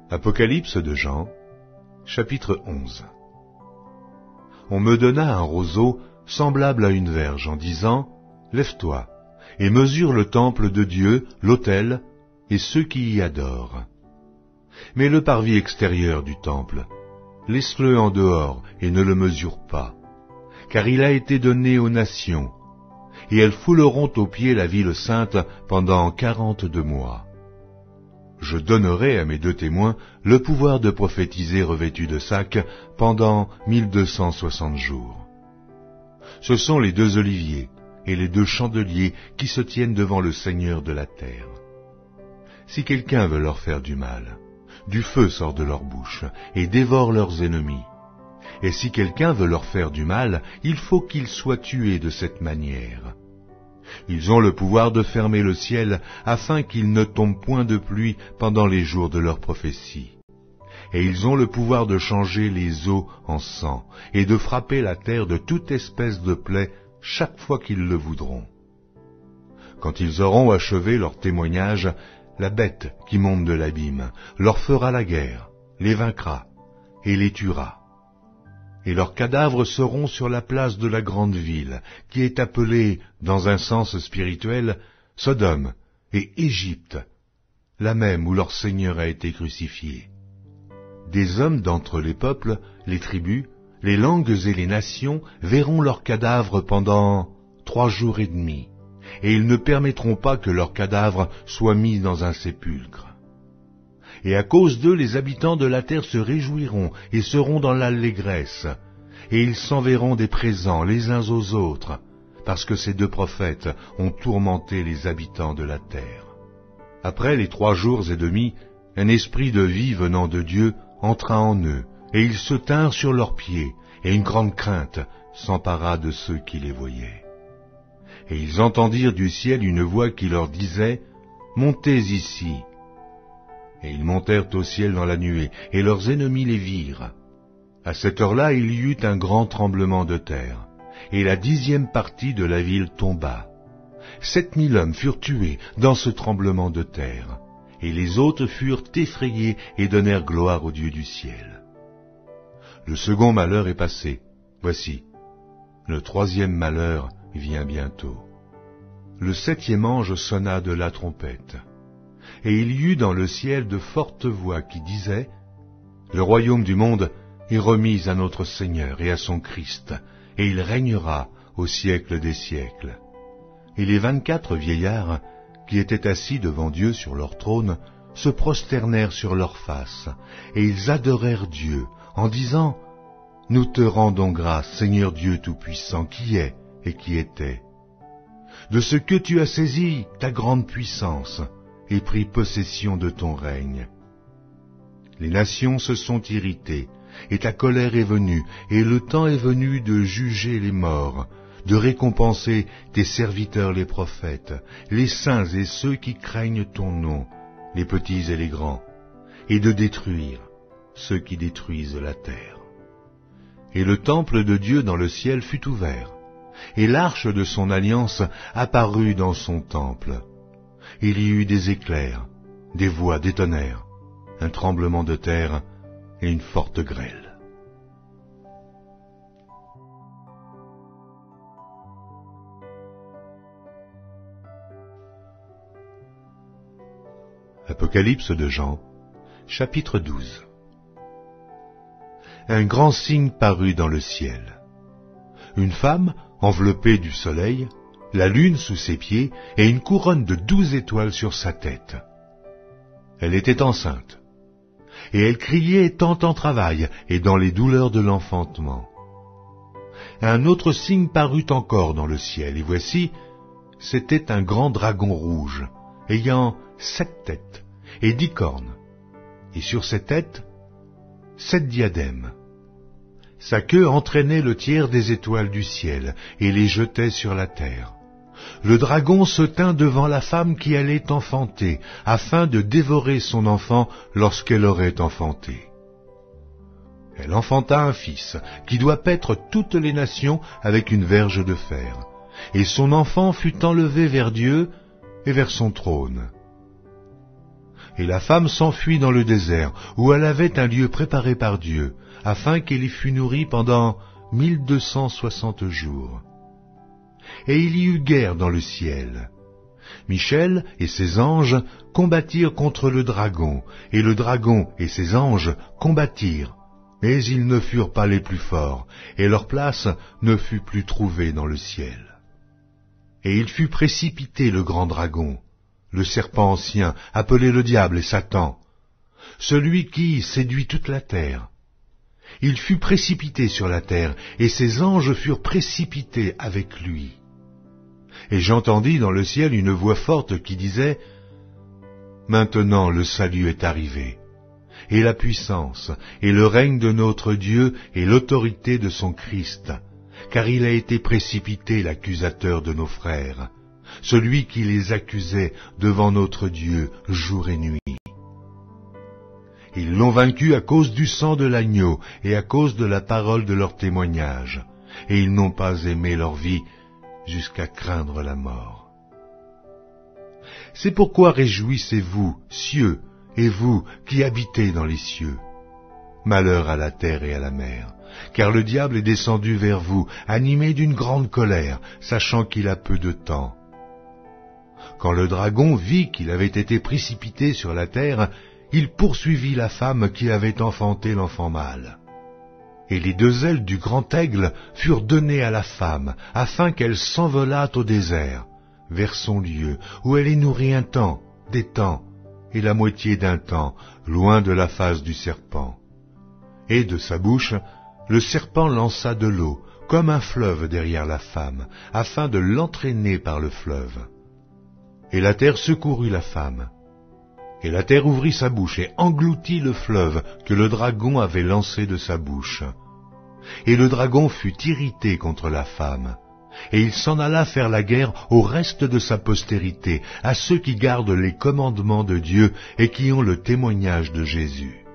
Apocalypse de Jean, chapitre 11. On me donna un roseau semblable à une verge en disant, lève-toi et mesure le temple de Dieu, l'autel et ceux qui y adorent. Mais le parvis extérieur du temple, laisse-le en dehors et ne le mesure pas, car il a été donné aux nations, et elles fouleront aux pieds la ville sainte pendant 42 mois. Je donnerai à mes 2 témoins le pouvoir de prophétiser revêtus de sacs pendant 1260 jours. Ce sont les 2 oliviers et les 2 chandeliers qui se tiennent devant le Seigneur de la terre. Si quelqu'un veut leur faire du mal, du feu sort de leur bouche et dévore leurs ennemis. Et si quelqu'un veut leur faire du mal, il faut qu'ils soient tués de cette manière. Ils ont le pouvoir de fermer le ciel afin qu'il ne tombe point de pluie pendant les jours de leur prophétie. Et ils ont le pouvoir de changer les eaux en sang et de frapper la terre de toute espèce de plaie chaque fois qu'ils le voudront. Quand ils auront achevé leur témoignage, la bête qui monte de l'abîme leur fera la guerre, les vaincra et les tuera. Et leurs cadavres seront sur la place de la grande ville, qui est appelée, dans un sens spirituel, Sodome et Égypte, la même où leur Seigneur a été crucifié. Des hommes d'entre les peuples, les tribus, les langues et les nations verront leurs cadavres pendant 3 jours et demi, et ils ne permettront pas que leurs cadavres soient mis dans un sépulcre. Et à cause d'eux, les habitants de la terre se réjouiront et seront dans l'allégresse, et ils s'enverront des présents les uns aux autres, parce que ces 2 prophètes ont tourmenté les habitants de la terre. Après les 3 jours et demi, un esprit de vie venant de Dieu entra en eux, et ils se tinrent sur leurs pieds, et une grande crainte s'empara de ceux qui les voyaient. Et ils entendirent du ciel une voix qui leur disait, « Montez ici !» Et ils montèrent au ciel dans la nuée, et leurs ennemis les virent. À cette heure-là, il y eut un grand tremblement de terre, et la 10e partie de la ville tomba. 7000 hommes furent tués dans ce tremblement de terre, et les autres furent effrayés et donnèrent gloire au Dieu du ciel. Le second malheur est passé. Voici, le 3e malheur vient bientôt. Le 7e ange sonna de la trompette. Et il y eut dans le ciel de fortes voix qui disaient, « Le royaume du monde est remis à notre Seigneur et à son Christ, et il régnera au siècle des siècles. » Et les 24 vieillards, qui étaient assis devant Dieu sur leur trône, se prosternèrent sur leurs faces, et ils adorèrent Dieu, en disant, « Nous te rendons grâce, Seigneur Dieu Tout-Puissant, qui est et qui était, de ce que tu as saisi ta grande puissance, et pris possession de ton règne. Les nations se sont irritées, et ta colère est venue, et le temps est venu de juger les morts, de récompenser tes serviteurs les prophètes, les saints et ceux qui craignent ton nom, les petits et les grands, et de détruire ceux qui détruisent la terre. Et le temple de Dieu dans le ciel fut ouvert, et l'arche de son alliance apparut dans son temple. Il y eut des éclairs, des voix, des tonnerres, un tremblement de terre et une forte grêle. Apocalypse de Jean, chapitre 12. Un grand signe parut dans le ciel. Une femme, enveloppée du soleil, la lune sous ses pieds et une couronne de 12 étoiles sur sa tête. Elle était enceinte, et elle criait étant en travail et dans les douleurs de l'enfantement. Un autre signe parut encore dans le ciel, et voici, c'était un grand dragon rouge, ayant 7 têtes et 10 cornes, et sur ses têtes, 7 diadèmes. Sa queue entraînait le tiers des étoiles du ciel et les jetait sur la terre. Le dragon se tint devant la femme qui allait enfanter, afin de dévorer son enfant lorsqu'elle aurait enfanté. Elle enfanta un fils, qui doit paître toutes les nations avec une verge de fer. Et son enfant fut enlevé vers Dieu et vers son trône. Et la femme s'enfuit dans le désert, où elle avait un lieu préparé par Dieu, afin qu'elle y fût nourrie pendant 1260 jours. Et il y eut guerre dans le ciel. Michel et ses anges combattirent contre le dragon, et le dragon et ses anges combattirent, mais ils ne furent pas les plus forts, et leur place ne fut plus trouvée dans le ciel. Et il fut précipité le grand dragon, le serpent ancien, appelé le diable et Satan, celui qui séduit toute la terre. Il fut précipité sur la terre, et ses anges furent précipités avec lui. Et j'entendis dans le ciel une voix forte qui disait, « Maintenant le salut est arrivé, et la puissance, et le règne de notre Dieu, et l'autorité de son Christ, car il a été précipité l'accusateur de nos frères, celui qui les accusait devant notre Dieu jour et nuit. Ils l'ont vaincu à cause du sang de l'agneau et à cause de la parole de leur témoignage, et ils n'ont pas aimé leur vie jusqu'à craindre la mort. C'est pourquoi réjouissez-vous, cieux, et vous qui habitez dans les cieux. Malheur à la terre et à la mer, car le diable est descendu vers vous, animé d'une grande colère, sachant qu'il a peu de temps. Quand le dragon vit qu'il avait été précipité sur la terre, il poursuivit la femme qui avait enfanté l'enfant mâle. Et les deux ailes du grand aigle furent données à la femme, afin qu'elle s'envolât au désert, vers son lieu, où elle est nourrie un temps, des temps, et la moitié d'un temps, loin de la face du serpent. Et de sa bouche, le serpent lança de l'eau, comme un fleuve derrière la femme, afin de l'entraîner par le fleuve. Et la terre secourut la femme. Et la terre ouvrit sa bouche et engloutit le fleuve que le dragon avait lancé de sa bouche. Et le dragon fut irrité contre la femme, et il s'en alla faire la guerre au reste de sa postérité, à ceux qui gardent les commandements de Dieu et qui ont le témoignage de Jésus.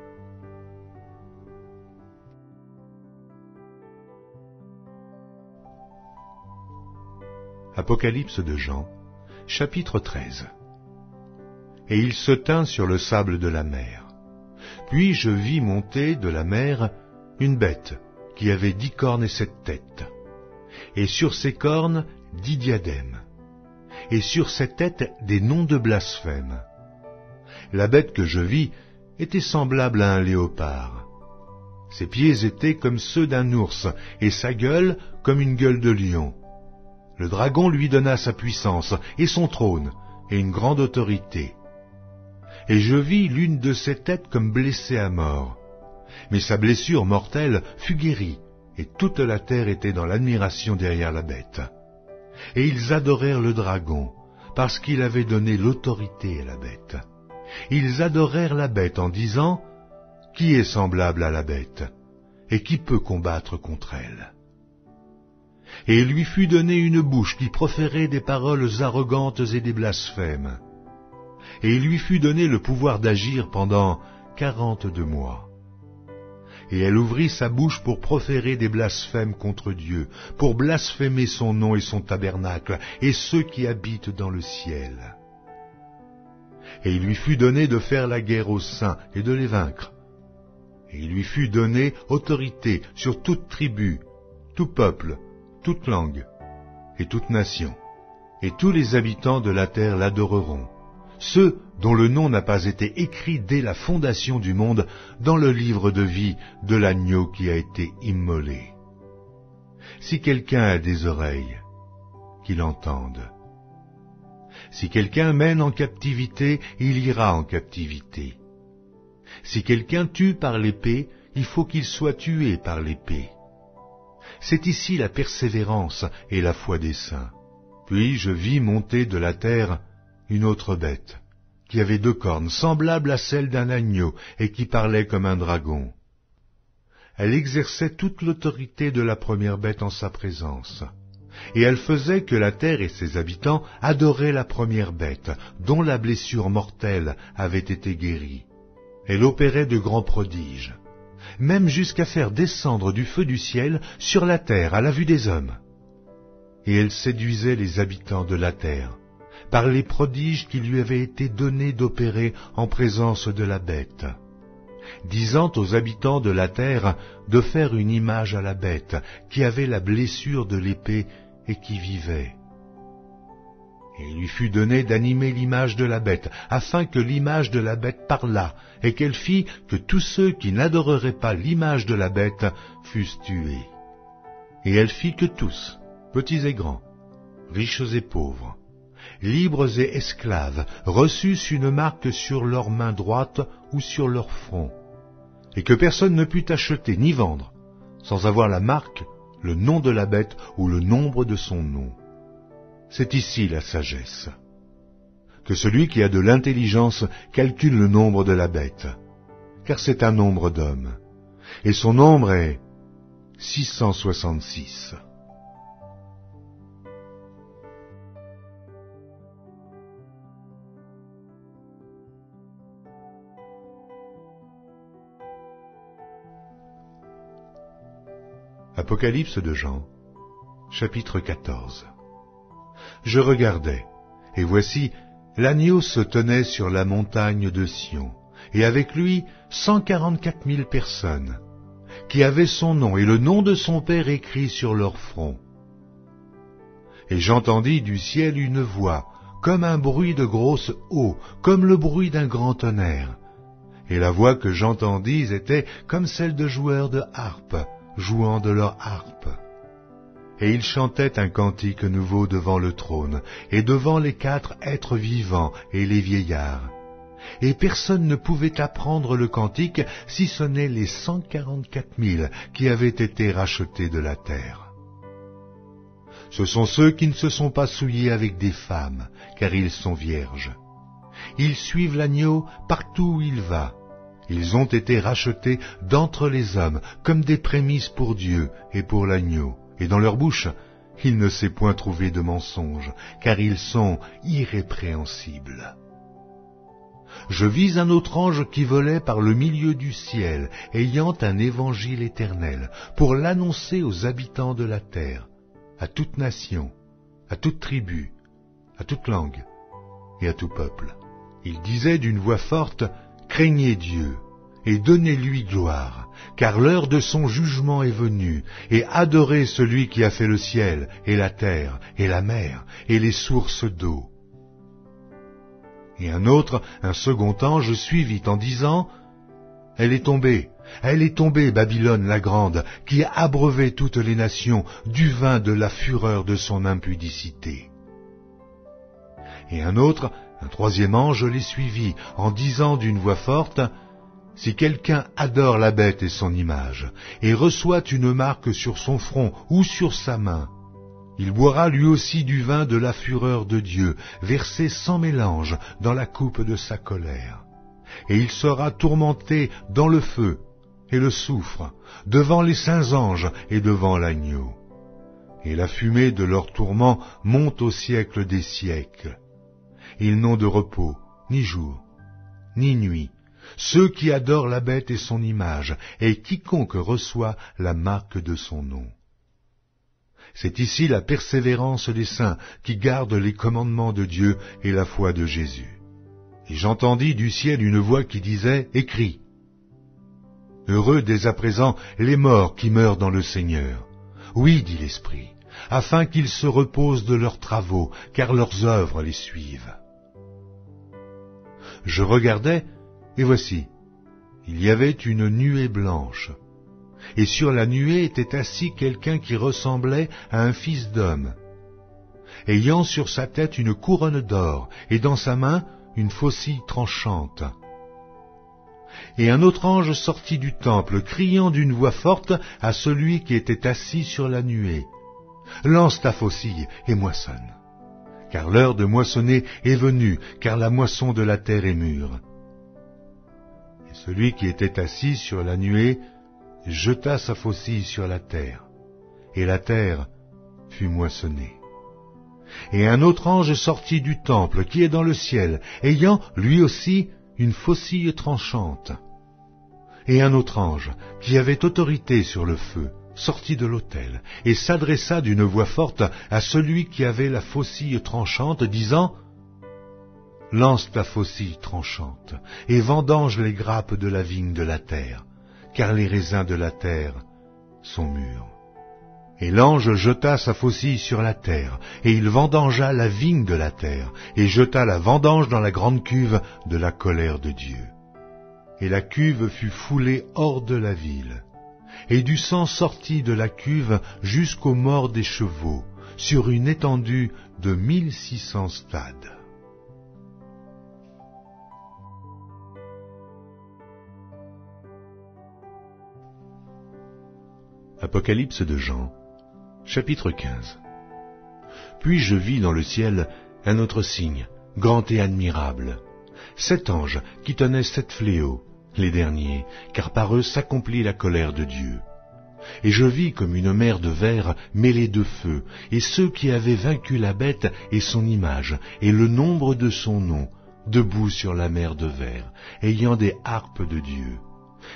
Apocalypse de Jean, chapitre 13. Et il se tint sur le sable de la mer. Puis je vis monter de la mer une bête qui avait 10 cornes et 7 têtes, et sur ses cornes 10 diadèmes, et sur ses têtes des noms de blasphème. La bête que je vis était semblable à un léopard. Ses pieds étaient comme ceux d'un ours, et sa gueule comme une gueule de lion. Le dragon lui donna sa puissance, et son trône, et une grande autorité. Et je vis l'une de ses têtes comme blessée à mort. Mais sa blessure mortelle fut guérie, et toute la terre était dans l'admiration derrière la bête. Et ils adorèrent le dragon, parce qu'il avait donné l'autorité à la bête. Ils adorèrent la bête en disant, « Qui est semblable à la bête, et qui peut combattre contre elle ?» Et il lui fut donné une bouche qui proférait des paroles arrogantes et des blasphèmes. Et il lui fut donné le pouvoir d'agir pendant 42 mois. Et elle ouvrit sa bouche pour proférer des blasphèmes contre Dieu, pour blasphémer son nom et son tabernacle, et ceux qui habitent dans le ciel. Et il lui fut donné de faire la guerre aux saints et de les vaincre. Et il lui fut donné autorité sur toute tribu, tout peuple, toute langue et toute nation. Et tous les habitants de la terre l'adoreront, ceux dont le nom n'a pas été écrit dès la fondation du monde dans le livre de vie de l'agneau qui a été immolé. Si quelqu'un a des oreilles, qu'il entende. Si quelqu'un mène en captivité, il ira en captivité. Si quelqu'un tue par l'épée, il faut qu'il soit tué par l'épée. C'est ici la persévérance et la foi des saints. Puis je vis monter de la terre une autre bête, qui avait 2 cornes, semblables à celles d'un agneau, et qui parlait comme un dragon. Elle exerçait toute l'autorité de la première bête en sa présence. et elle faisait que la terre et ses habitants adoraient la première bête, dont la blessure mortelle avait été guérie. Elle opérait de grands prodiges, même jusqu'à faire descendre du feu du ciel sur la terre à la vue des hommes. Et elle séduisait les habitants de la terre, par les prodiges qui lui avaient été donnés d'opérer en présence de la bête, disant aux habitants de la terre de faire une image à la bête qui avait la blessure de l'épée et qui vivait. Et il lui fut donné d'animer l'image de la bête, afin que l'image de la bête parlât, et qu'elle fit que tous ceux qui n'adoreraient pas l'image de la bête fussent tués. Et elle fit que tous, petits et grands, riches et pauvres, libres et esclaves, reçussent une marque sur leur main droite ou sur leur front, et que personne ne put acheter ni vendre, sans avoir la marque, le nom de la bête ou le nombre de son nom. C'est ici la sagesse. Que celui qui a de l'intelligence calcule le nombre de la bête, car c'est un nombre d'hommes, et son nombre est 666. Apocalypse de Jean, chapitre 14. Je regardais, et voici, l'agneau se tenait sur la montagne de Sion, et avec lui 144 000 personnes, qui avaient son nom et le nom de son Père écrit sur leur front. Et j'entendis du ciel une voix, comme un bruit de grosse eau, comme le bruit d'un grand tonnerre. Et la voix que j'entendis était comme celle de joueurs de harpe, jouant de leur harpe. Et ils chantaient un cantique nouveau devant le trône, et devant les 4 êtres vivants et les vieillards. Et personne ne pouvait apprendre le cantique, si ce n'est les 144 000 qui avaient été rachetés de la terre. Ce sont ceux qui ne se sont pas souillés avec des femmes, car ils sont vierges. Ils suivent l'agneau partout où il va. Ils ont été rachetés d'entre les hommes, comme des prémices pour Dieu et pour l'agneau. Et dans leur bouche, il ne s'est point trouvé de mensonge, car ils sont irrépréhensibles. Je vis un autre ange qui volait par le milieu du ciel, ayant un évangile éternel, pour l'annoncer aux habitants de la terre, à toute nation, à toute tribu, à toute langue et à tout peuple. Il disait d'une voix forte, « Craignez Dieu, et donnez-lui gloire, car l'heure de son jugement est venue, et adorez celui qui a fait le ciel, et la terre, et la mer, et les sources d'eau. » Et un autre, un second ange, suivit en disant, « Elle est tombée, Babylone la grande, qui a abreuvé toutes les nations du vin de la fureur de son impudicité. » Et un autre, un troisième ange, les suivit, en disant d'une voix forte, « Si quelqu'un adore la bête et son image, et reçoit une marque sur son front ou sur sa main, il boira lui aussi du vin de la fureur de Dieu, versé sans mélange dans la coupe de sa colère. Et il sera tourmenté dans le feu et le soufre, devant les saints anges et devant l'agneau. Et la fumée de leur tourment monte au siècle des siècles. Ils n'ont de repos, ni jour, ni nuit, ceux qui adorent la bête et son image, et quiconque reçoit la marque de son nom. C'est ici la persévérance des saints qui gardent les commandements de Dieu et la foi de Jésus. Et j'entendis du ciel une voix qui disait, « Écris. Heureux dès à présent les morts qui meurent dans le Seigneur. Oui, dit l'Esprit, afin qu'ils se reposent de leurs travaux, car leurs œuvres les suivent. » Je regardais, et voici, il y avait une nuée blanche. Et sur la nuée était assis quelqu'un qui ressemblait à un fils d'homme, ayant sur sa tête une couronne d'or, et dans sa main une faucille tranchante. Et un autre ange sortit du temple, criant d'une voix forte à celui qui était assis sur la nuée, « Lance ta faucille et moissonne, car l'heure de moissonner est venue, car la moisson de la terre est mûre. » Et celui qui était assis sur la nuée jeta sa faucille sur la terre, et la terre fut moissonné. Et un autre ange sortit du temple qui est dans le ciel, ayant, lui aussi, une faucille tranchante. Et un autre ange, qui avait autorité sur le feu, sortit de l'autel, et s'adressa d'une voix forte à celui qui avait la faucille tranchante, disant « Lance ta faucille tranchante, et vendange les grappes de la vigne de la terre, car les raisins de la terre sont mûrs. » Et l'ange jeta sa faucille sur la terre, et il vendangea la vigne de la terre, et jeta la vendange dans la grande cuve de la colère de Dieu. Et la cuve fut foulée hors de la ville, et du sang sortit de la cuve jusqu'aux morts des chevaux, sur une étendue de 1600 stades. Apocalypse de Jean, chapitre 15. Puis je vis dans le ciel un autre signe, grand et admirable, 7 anges qui tenaient 7 fléaux, les derniers, car par eux s'accomplit la colère de Dieu. Et je vis comme une mer de verre mêlée de feu, et ceux qui avaient vaincu la bête et son image, et le nombre de son nom, debout sur la mer de verre, ayant des harpes de Dieu.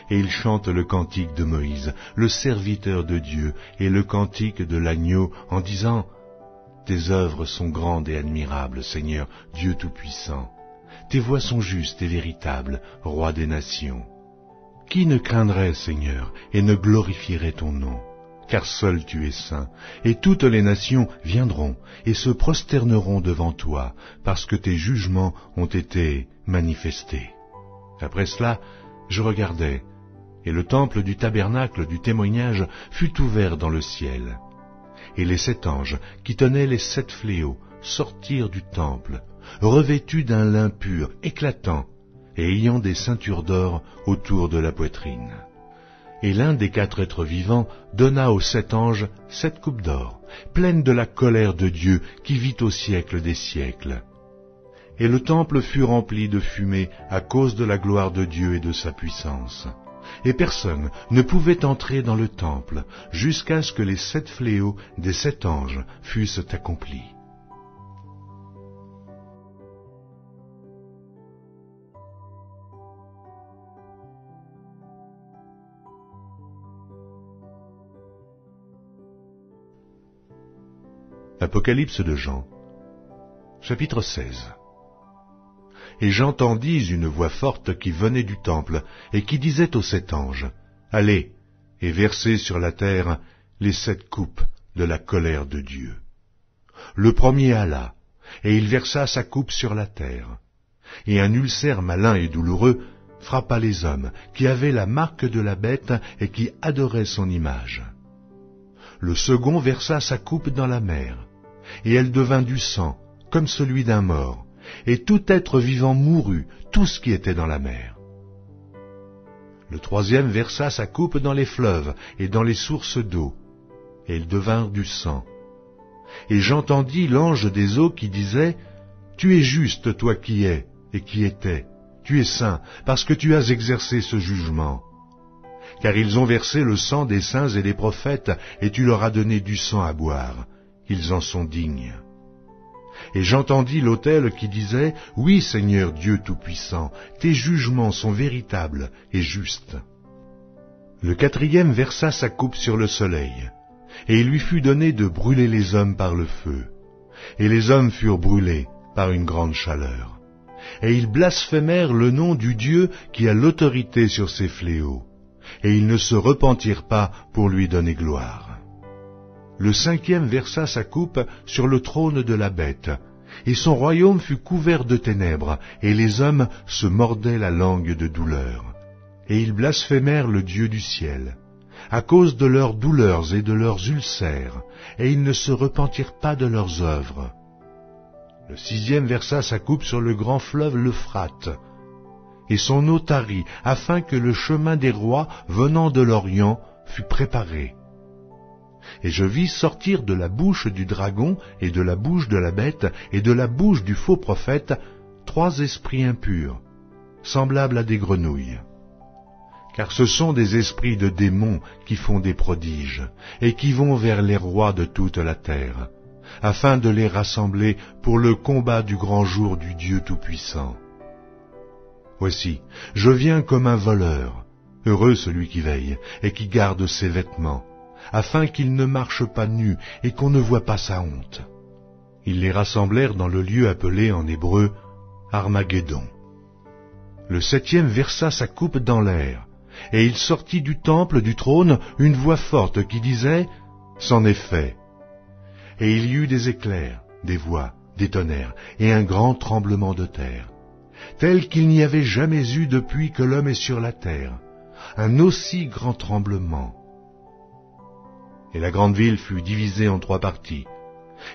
Et ils chantent le cantique de Moïse, le serviteur de Dieu, et le cantique de l'agneau, en disant « Tes œuvres sont grandes et admirables, Seigneur, Dieu Tout-Puissant. Tes voies sont justes et véritables, Roi des nations. Qui ne craindrait, Seigneur, et ne glorifierait ton nom? Car seul tu es saint, et toutes les nations viendront et se prosterneront devant toi, parce que tes jugements ont été manifestés. » Après cela, je regardai, et le temple du tabernacle du témoignage fut ouvert dans le ciel. Et les 7 anges, qui tenaient les 7 fléaux, sortirent du temple, revêtus d'un lin pur, éclatant, et ayant des ceintures d'or autour de la poitrine. Et l'un des 4 êtres vivants donna aux 7 anges 7 coupes d'or, pleines de la colère de Dieu qui vit au siècle des siècles. Et le temple fut rempli de fumée à cause de la gloire de Dieu et de sa puissance. Et personne ne pouvait entrer dans le temple jusqu'à ce que les 7 fléaux des 7 anges fussent accomplis. Apocalypse de Jean, chapitre 16. Et j'entendis une voix forte qui venait du temple, et qui disait aux 7 anges, « Allez, et versez sur la terre les 7 coupes de la colère de Dieu. » Le premier alla, et il versa sa coupe sur la terre. Et un ulcère malin et douloureux frappa les hommes, qui avaient la marque de la bête et qui adoraient son image. Le second versa sa coupe dans la mer, et elle devint du sang, comme celui d'un mort, et tout être vivant mourut, tout ce qui était dans la mer. Le troisième versa sa coupe dans les fleuves et dans les sources d'eau, et ils devinrent du sang. Et j'entendis l'ange des eaux qui disait, « Tu es juste, toi qui es et qui étais, tu es saint, parce que tu as exercé ce jugement. Car ils ont versé le sang des saints et des prophètes, et tu leur as donné du sang à boire. Ils en sont dignes. » Et j'entendis l'autel qui disait, « Oui, Seigneur Dieu Tout-Puissant, tes jugements sont véritables et justes. » Le quatrième versa sa coupe sur le soleil, et il lui fut donné de brûler les hommes par le feu. Et les hommes furent brûlés par une grande chaleur. Et ils blasphémèrent le nom du Dieu qui a l'autorité sur ces fléaux, et ils ne se repentirent pas pour lui donner gloire. Le cinquième versa sa coupe sur le trône de la bête, et son royaume fut couvert de ténèbres, et les hommes se mordaient la langue de douleur. Et ils blasphémèrent le Dieu du ciel, à cause de leurs douleurs et de leurs ulcères, et ils ne se repentirent pas de leurs œuvres. Le sixième versa sa coupe sur le grand fleuve l'Euphrate, et son eau tarit, afin que le chemin des rois venant de l'Orient fût préparé. Et je vis sortir de la bouche du dragon, et de la bouche de la bête, et de la bouche du faux prophète, 3 esprits impurs, semblables à des grenouilles. car ce sont des esprits de démons qui font des prodiges, et qui vont vers les rois de toute la terre, afin de les rassembler pour le combat du grand jour du Dieu Tout-Puissant. Voici, je viens comme un voleur. Heureux celui qui veille et qui garde ses vêtements, afin qu'il ne marche pas nu et qu'on ne voie pas sa honte. Ils les rassemblèrent dans le lieu appelé en hébreu Armageddon. Le septième versa sa coupe dans l'air, et il sortit du temple du trône une voix forte qui disait « C'en est fait ». Et il y eut des éclairs, des voix, des tonnerres, et un grand tremblement de terre, tel qu'il n'y avait jamais eu depuis que l'homme est sur la terre, un aussi grand tremblement. Et la grande ville fut divisée en 3 parties,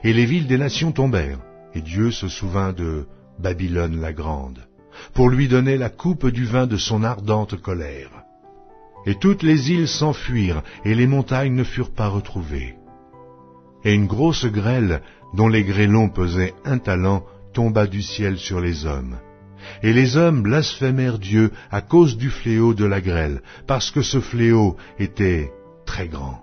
et les villes des nations tombèrent, et Dieu se souvint de Babylone la grande, pour lui donner la coupe du vin de son ardente colère. Et toutes les îles s'enfuirent, et les montagnes ne furent pas retrouvées. Et une grosse grêle, dont les grêlons pesaient 1 talent, tomba du ciel sur les hommes. Et les hommes blasphémèrent Dieu à cause du fléau de la grêle, parce que ce fléau était très grand.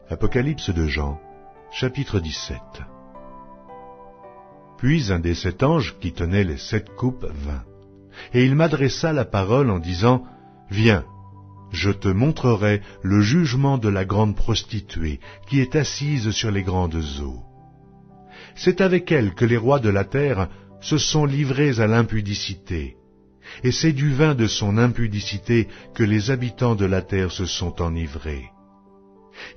Apocalypse de Jean, chapitre 17. Puis un des 7 anges qui tenait les 7 coupes vint, et il m'adressa la parole en disant « Viens, je te montrerai le jugement de la grande prostituée qui est assise sur les grandes eaux. C'est avec elle que les rois de la terre se sont livrés à l'impudicité, et c'est du vin de son impudicité que les habitants de la terre se sont enivrés.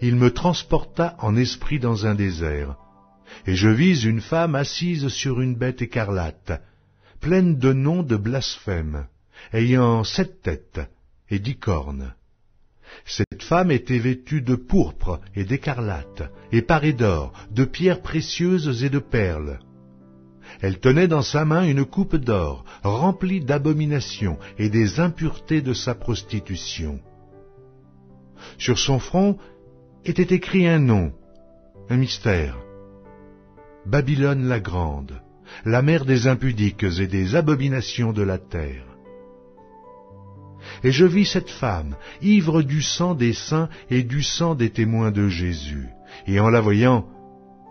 Il me transporta en esprit dans un désert, et je vis une femme assise sur une bête écarlate, pleine de noms de blasphème, ayant 7 têtes et 10 cornes. Cette femme était vêtue de pourpre et d'écarlate, et parée d'or, de pierres précieuses et de perles. Elle tenait dans sa main une coupe d'or, remplie d'abominations et des impuretés de sa prostitution. Sur son front était écrit un nom, un mystère. Babylone la grande, la mère des impudiques et des abominations de la terre. Et je vis cette femme, ivre du sang des saints et du sang des témoins de Jésus, et en la voyant,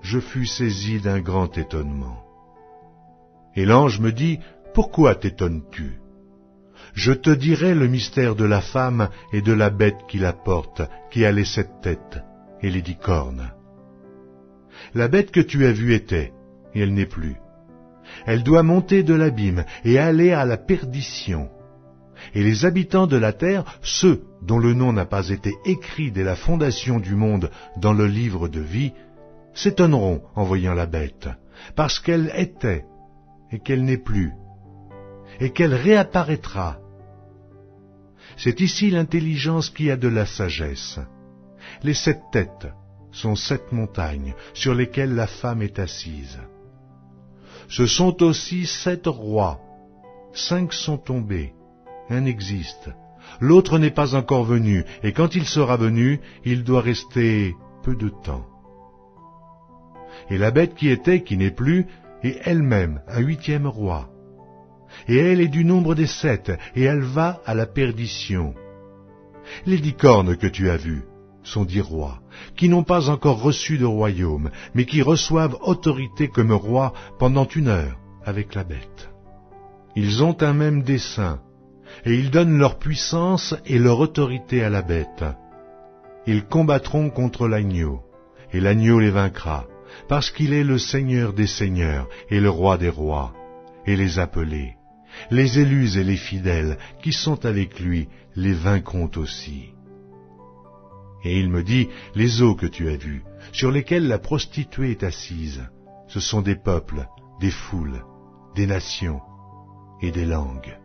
je fus saisi d'un grand étonnement. Et l'ange me dit, « Pourquoi t'étonnes-tu ? Je te dirai le mystère de la femme et de la bête qui la porte, qui a les 7 têtes et les 10 cornes. La bête que tu as vue était, et elle n'est plus. Elle doit monter de l'abîme et aller à la perdition. Et les habitants de la terre, ceux dont le nom n'a pas été écrit dès la fondation du monde dans le livre de vie, s'étonneront en voyant la bête, parce qu'elle était, et qu'elle n'est plus, et qu'elle réapparaîtra. C'est ici l'intelligence qui a de la sagesse. Les 7 têtes sont 7 montagnes sur lesquelles la femme est assise. Ce sont aussi 7 rois. 5 sont tombés, un existe. L'autre n'est pas encore venu, et quand il sera venu, il doit rester peu de temps. Et la bête qui était, qui n'est plus, est elle-même un 8e roi. Et elle est du nombre des 7, et elle va à la perdition. Les 10 cornes que tu as vues sont 10 rois, qui n'ont pas encore reçu de royaume, mais qui reçoivent autorité comme rois pendant 1 heure avec la bête. Ils ont un même dessein, et ils donnent leur puissance et leur autorité à la bête. Ils combattront contre l'agneau, et l'agneau les vaincra, parce qu'il est le Seigneur des seigneurs et le Roi des rois, et les appelés, les élus et les fidèles qui sont avec lui les vaincront aussi. Et il me dit, les eaux que tu as vues, sur lesquelles la prostituée est assise, ce sont des peuples, des foules, des nations et des langues.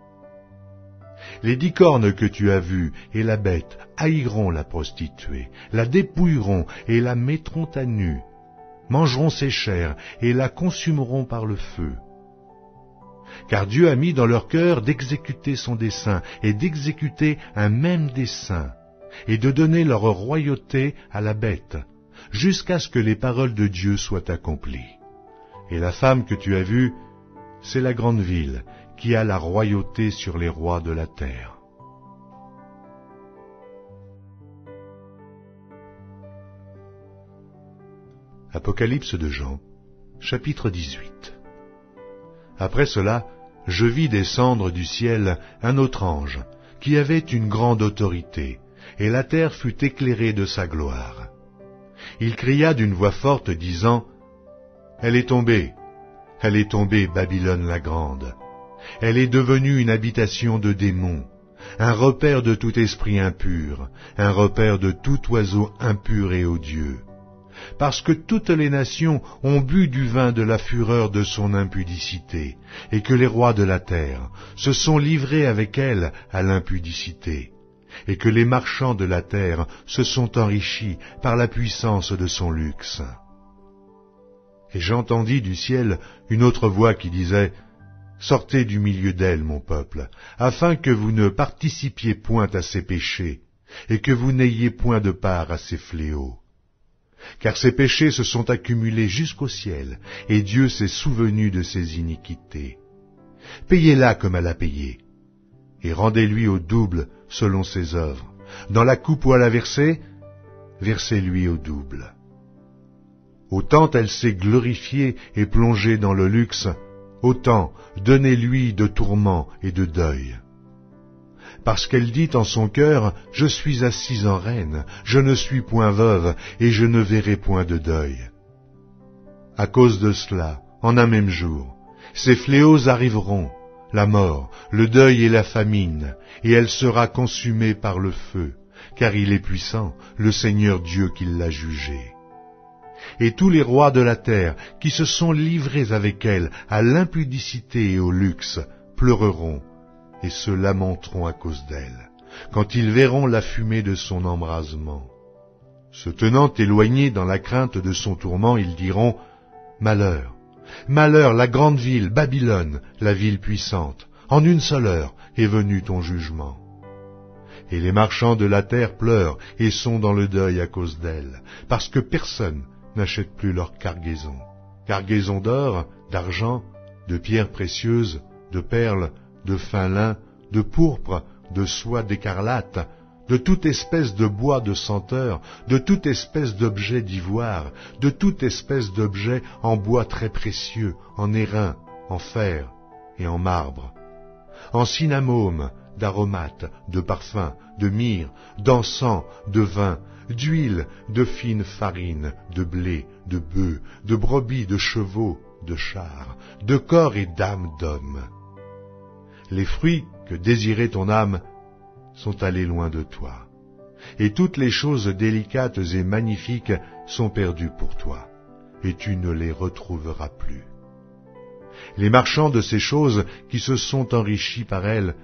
Les 10 cornes que tu as vues et la bête haïront la prostituée, la dépouilleront et la mettront à nu, mangeront ses chairs et la consumeront par le feu. Car Dieu a mis dans leur cœur d'exécuter son dessein et d'exécuter un même dessein, et de donner leur royauté à la bête, jusqu'à ce que les paroles de Dieu soient accomplies. Et la femme que tu as vue, c'est la grande ville qui a la royauté sur les rois de la terre. Apocalypse de Jean, chapitre 18. Après cela, je vis descendre du ciel un autre ange, qui avait une grande autorité, et la terre fut éclairée de sa gloire. Il cria d'une voix forte, disant, « Elle est tombée, Babylone la grande. Elle est devenue une habitation de démons, un repère de tout esprit impur, un repère de tout oiseau impur et odieux. Parce que toutes les nations ont bu du vin de la fureur de son impudicité, et que les rois de la terre se sont livrés avec elle à l'impudicité, et que les marchands de la terre se sont enrichis par la puissance de son luxe. » Et j'entendis du ciel une autre voix qui disait, « Sortez du milieu d'elle, mon peuple, afin que vous ne participiez point à ses péchés, et que vous n'ayez point de part à ses fléaux. Car ses péchés se sont accumulés jusqu'au ciel, et Dieu s'est souvenu de ses iniquités. Payez-la comme elle a payé, et rendez-lui au double selon ses œuvres. Dans la coupe où elle a versé, versez-lui au double. Autant elle s'est glorifiée et plongée dans le luxe, autant donnez-lui de tourments et de deuil. Parce qu'elle dit en son cœur, « Je suis assise en reine, je ne suis point veuve, et je ne verrai point de deuil. » À cause de cela, en un même jour, ces fléaux arriveront, la mort, le deuil et la famine, et elle sera consumée par le feu, car il est puissant, le Seigneur Dieu qui l'a jugée. Et tous les rois de la terre, qui se sont livrés avec elle à l'impudicité et au luxe, pleureront, et se lamenteront à cause d'elle, quand ils verront la fumée de son embrasement. Se tenant éloignés dans la crainte de son tourment, ils diront, « Malheur, malheur, la grande ville, Babylone, la ville puissante, en une seule heure est venu ton jugement. » Et les marchands de la terre pleurent et sont dans le deuil à cause d'elle, parce que personne n'achète plus leur cargaison d'or, d'argent, de pierres précieuses, de perles, de fin lin, de pourpre, de soie d'écarlate, de toute espèce de bois de senteur, de toute espèce d'objet d'ivoire, de toute espèce d'objet en bois très précieux, en airain, en fer et en marbre, en cinnamome, d'aromates, de parfums, de myrrhe, d'encens, de vin, d'huile, de fine farine, de blé, de bœufs, de brebis, de chevaux, de chars, de corps et d'âmes d'hommes. Les fruits que désirait ton âme sont allés loin de toi, et toutes les choses délicates et magnifiques sont perdues pour toi, et tu ne les retrouveras plus. Les marchands de ces choses qui se sont enrichis par elles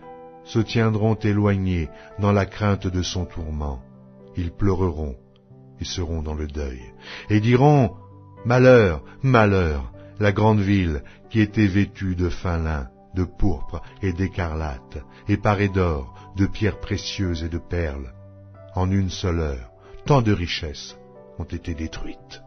se tiendront éloignés dans la crainte de son tourment. Ils pleureront et seront dans le deuil, et diront, « Malheur, malheur, la grande ville qui était vêtue de fin lin, de pourpre et d'écarlate, et parée d'or, de pierres précieuses et de perles. En une seule heure, tant de richesses ont été détruites. »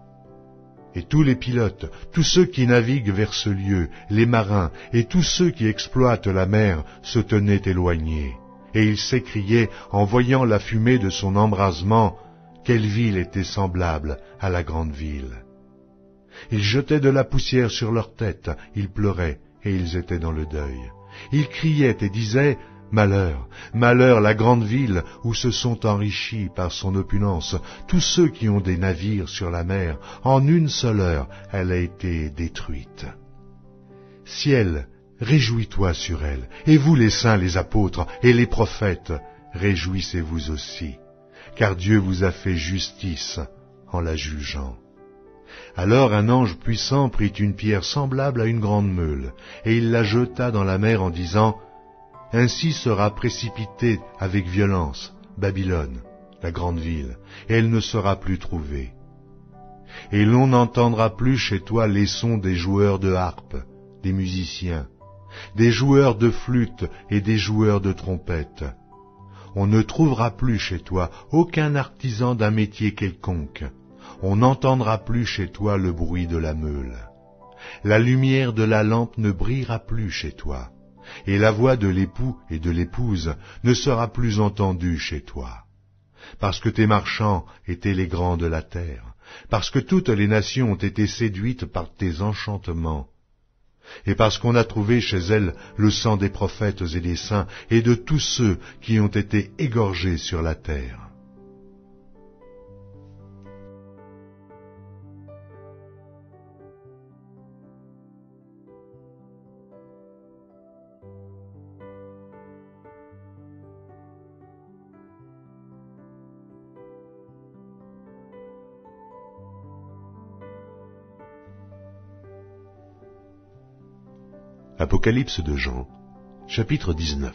Et tous les pilotes, tous ceux qui naviguent vers ce lieu, les marins et tous ceux qui exploitent la mer se tenaient éloignés. Et ils s'écriaient, en voyant la fumée de son embrasement, quelle ville était semblable à la grande ville. Ils jetaient de la poussière sur leurs têtes, ils pleuraient, et ils étaient dans le deuil. Ils criaient et disaient, « Malheur, malheur, la grande ville où se sont enrichis par son opulence tous ceux qui ont des navires sur la mer, en une seule heure elle a été détruite. » Ciel, réjouis-toi sur elle, et vous les saints, les apôtres et les prophètes, réjouissez-vous aussi, car Dieu vous a fait justice en la jugeant. Alors un ange puissant prit une pierre semblable à une grande meule, et il la jeta dans la mer en disant, « Ainsi sera précipitée avec violence Babylone, la grande ville, et elle ne sera plus trouvée. Et l'on n'entendra plus chez toi les sons des joueurs de harpe, des musiciens, des joueurs de flûte et des joueurs de trompette. On ne trouvera plus chez toi aucun artisan d'un métier quelconque. On n'entendra plus chez toi le bruit de la meule. La lumière de la lampe ne brillera plus chez toi, et la voix de l'époux et de l'épouse ne sera plus entendue chez toi. Parce que tes marchands étaient les grands de la terre, parce que toutes les nations ont été séduites par tes enchantements, et parce qu'on a trouvé chez elles le sang des prophètes et des saints, et de tous ceux qui ont été égorgés sur la terre. Apocalypse de Jean, chapitre 19.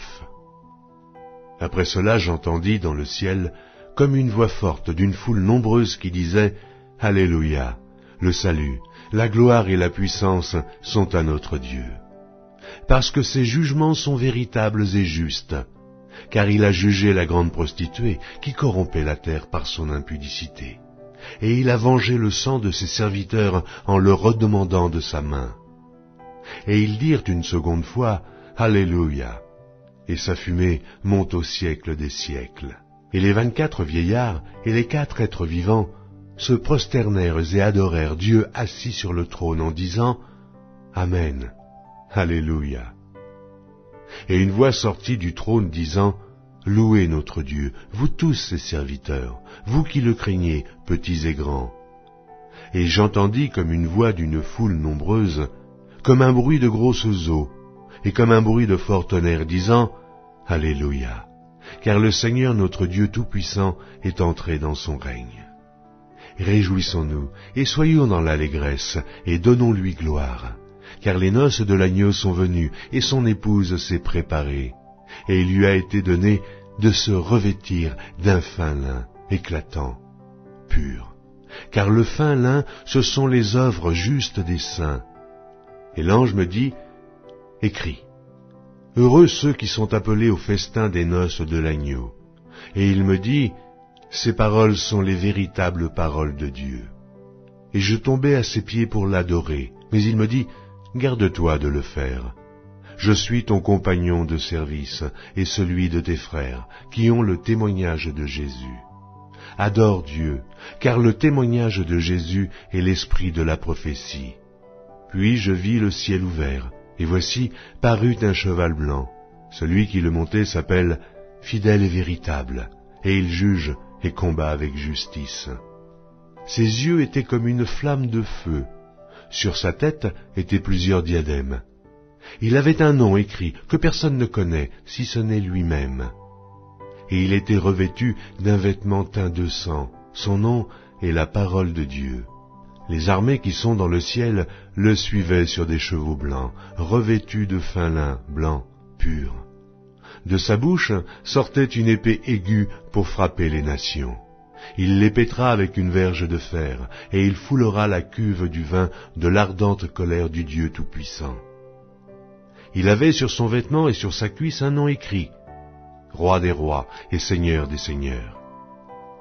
Après cela, j'entendis dans le ciel comme une voix forte d'une foule nombreuse qui disait « Alléluia, le salut, la gloire et la puissance sont à notre Dieu. Parce que ses jugements sont véritables et justes, car il a jugé la grande prostituée qui corrompait la terre par son impudicité. Et il a vengé le sang de ses serviteurs en le redemandant de sa main. Et ils dirent une seconde fois, Alléluia, et sa fumée monte au siècle des siècles. Et les 24 vieillards et les 4 êtres vivants se prosternèrent et adorèrent Dieu assis sur le trône en disant, Amen, Alléluia. Et une voix sortit du trône disant, Louez notre Dieu, vous tous ses serviteurs, vous qui le craignez, petits et grands. Et j'entendis comme une voix d'une foule nombreuse, comme un bruit de grosses eaux, et comme un bruit de fort tonnerre, disant « Alléluia, car le Seigneur notre Dieu Tout-Puissant est entré dans son règne. Réjouissons-nous, et soyons dans l'allégresse, et donnons-lui gloire, car les noces de l'agneau sont venues, et son épouse s'est préparée, et il lui a été donné de se revêtir d'un fin lin éclatant, pur, car le fin lin, ce sont les œuvres justes des saints. Et l'ange me dit, écris, heureux ceux qui sont appelés au festin des noces de l'agneau. Et il me dit, ces paroles sont les véritables paroles de Dieu. Et je tombai à ses pieds pour l'adorer, mais il me dit, garde-toi de le faire. Je suis ton compagnon de service et celui de tes frères, qui ont le témoignage de Jésus. Adore Dieu, car le témoignage de Jésus est l'esprit de la prophétie. Puis je vis le ciel ouvert, et voici parut un cheval blanc. Celui qui le montait s'appelle Fidèle et véritable, et il juge et combat avec justice. Ses yeux étaient comme une flamme de feu. Sur sa tête étaient plusieurs diadèmes. Il avait un nom écrit que personne ne connaît, si ce n'est lui-même. Et il était revêtu d'un vêtement teint de sang. Son nom est la parole de Dieu. Les armées qui sont dans le ciel le suivaient sur des chevaux blancs, revêtus de fin lin blanc, pur. De sa bouche sortait une épée aiguë pour frapper les nations. Il les pétra avec une verge de fer, et il foulera la cuve du vin de l'ardente colère du Dieu Tout-Puissant. Il avait sur son vêtement et sur sa cuisse un nom écrit, Roi des rois et Seigneur des seigneurs.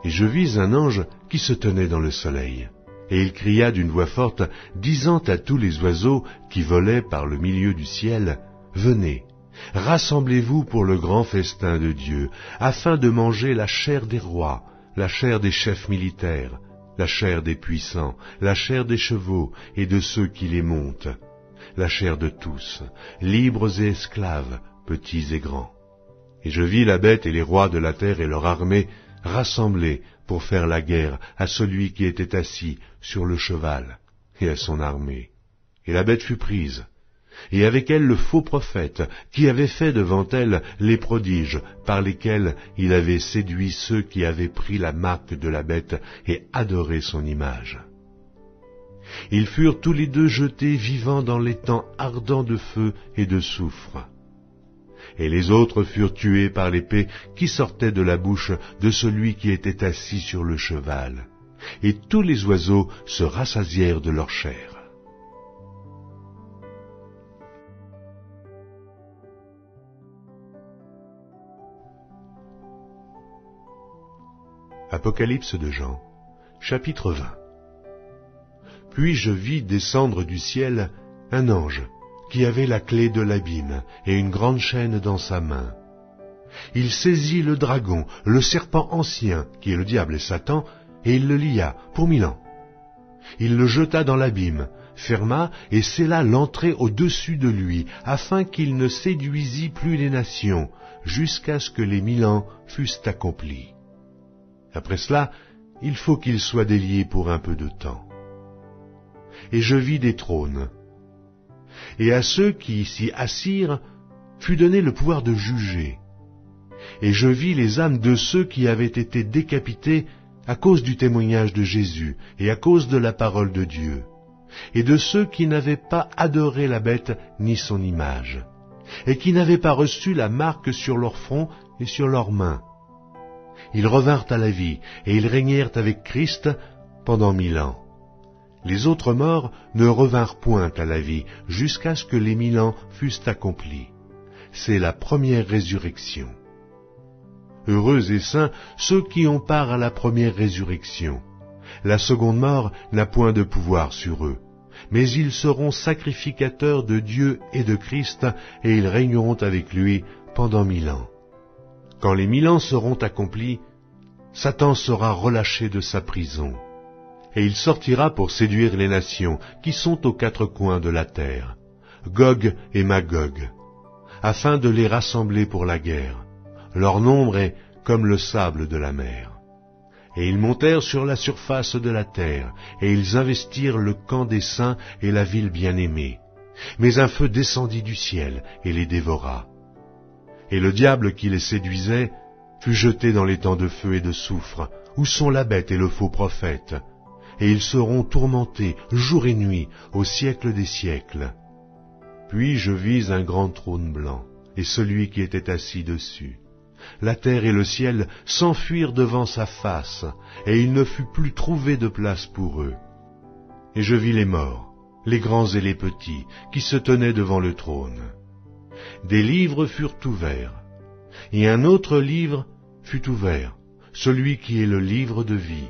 Et je vis un ange qui se tenait dans le soleil. Et il cria d'une voix forte, disant à tous les oiseaux qui volaient par le milieu du ciel, « Venez, rassemblez-vous pour le grand festin de Dieu, afin de manger la chair des rois, la chair des chefs militaires, la chair des puissants, la chair des chevaux et de ceux qui les montent, la chair de tous, libres et esclaves, petits et grands. » Et je vis la bête et les rois de la terre et leur armée rassemblés pour faire la guerre à celui qui était assis sur le cheval et à son armée. Et la bête fut prise, et avec elle le faux prophète qui avait fait devant elle les prodiges par lesquels il avait séduit ceux qui avaient pris la marque de la bête et adoré son image. Ils furent tous les deux jetés vivants dans l'étang ardent de feu et de soufre. Et les autres furent tués par l'épée qui sortait de la bouche de celui qui était assis sur le cheval. Et tous les oiseaux se rassasièrent de leur chair. Apocalypse de Jean, chapitre 20. Puis je vis descendre du ciel un ange qui avait la clé de l'abîme et une grande chaîne dans sa main. Il saisit le dragon, le serpent ancien, qui est le diable et Satan, et il le lia pour 1000 ans. Il le jeta dans l'abîme, ferma et scella l'entrée au-dessus de lui, afin qu'il ne séduisît plus les nations, jusqu'à ce que les 1000 ans fussent accomplis. Après cela, il faut qu'il soit délié pour un peu de temps. Et je vis des trônes, et à ceux qui s'y assirent fut donné le pouvoir de juger. Et je vis les âmes de ceux qui avaient été décapités à cause du témoignage de Jésus et à cause de la parole de Dieu, et de ceux qui n'avaient pas adoré la bête ni son image, et qui n'avaient pas reçu la marque sur leur front et sur leurs mains. Ils revinrent à la vie, et ils régnèrent avec Christ pendant 1000 ans. Les autres morts ne revinrent point à la vie, jusqu'à ce que les 1000 ans fussent accomplis. C'est la première résurrection. Heureux et saints ceux qui ont part à la première résurrection. La seconde mort n'a point de pouvoir sur eux, mais ils seront sacrificateurs de Dieu et de Christ, et ils régneront avec lui pendant 1000 ans. Quand les 1000 ans seront accomplis, Satan sera relâché de sa prison, et il sortira pour séduire les nations qui sont aux 4 coins de la terre, Gog et Magog, afin de les rassembler pour la guerre. Leur nombre est comme le sable de la mer. Et ils montèrent sur la surface de la terre, et ils investirent le camp des saints et la ville bien-aimée. Mais un feu descendit du ciel et les dévora. Et le diable qui les séduisait fut jeté dans les temps de feu et de soufre, où sont la bête et le faux prophète, et ils seront tourmentés jour et nuit au siècle des siècles. Puis je vis un grand trône blanc, et celui qui était assis dessus. La terre et le ciel s'enfuirent devant sa face, et il ne fut plus trouvé de place pour eux. Et je vis les morts, les grands et les petits, qui se tenaient devant le trône. Des livres furent ouverts, et un autre livre fut ouvert, celui qui est le livre de vie.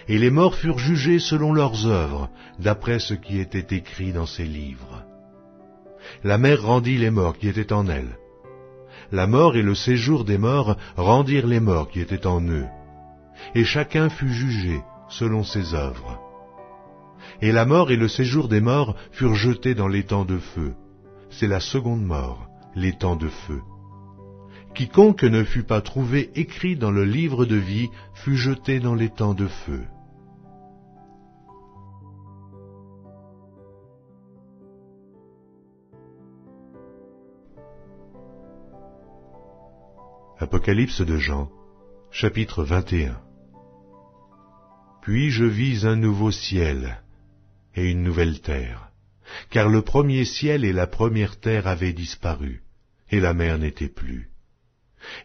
Et les morts furent jugés selon leurs œuvres, d'après ce qui était écrit dans ces livres. La mer rendit les morts qui étaient en elle. La mort et le séjour des morts rendirent les morts qui étaient en eux. Et chacun fut jugé selon ses œuvres. Et la mort et le séjour des morts furent jetés dans l'étang de feu. C'est la seconde mort, l'étang de feu. Quiconque ne fut pas trouvé écrit dans le livre de vie fut jeté dans l'étang de feu. Apocalypse de Jean, chapitre 21. Puis je vis un nouveau ciel et une nouvelle terre, car le premier ciel et la première terre avaient disparu, et la mer n'était plus.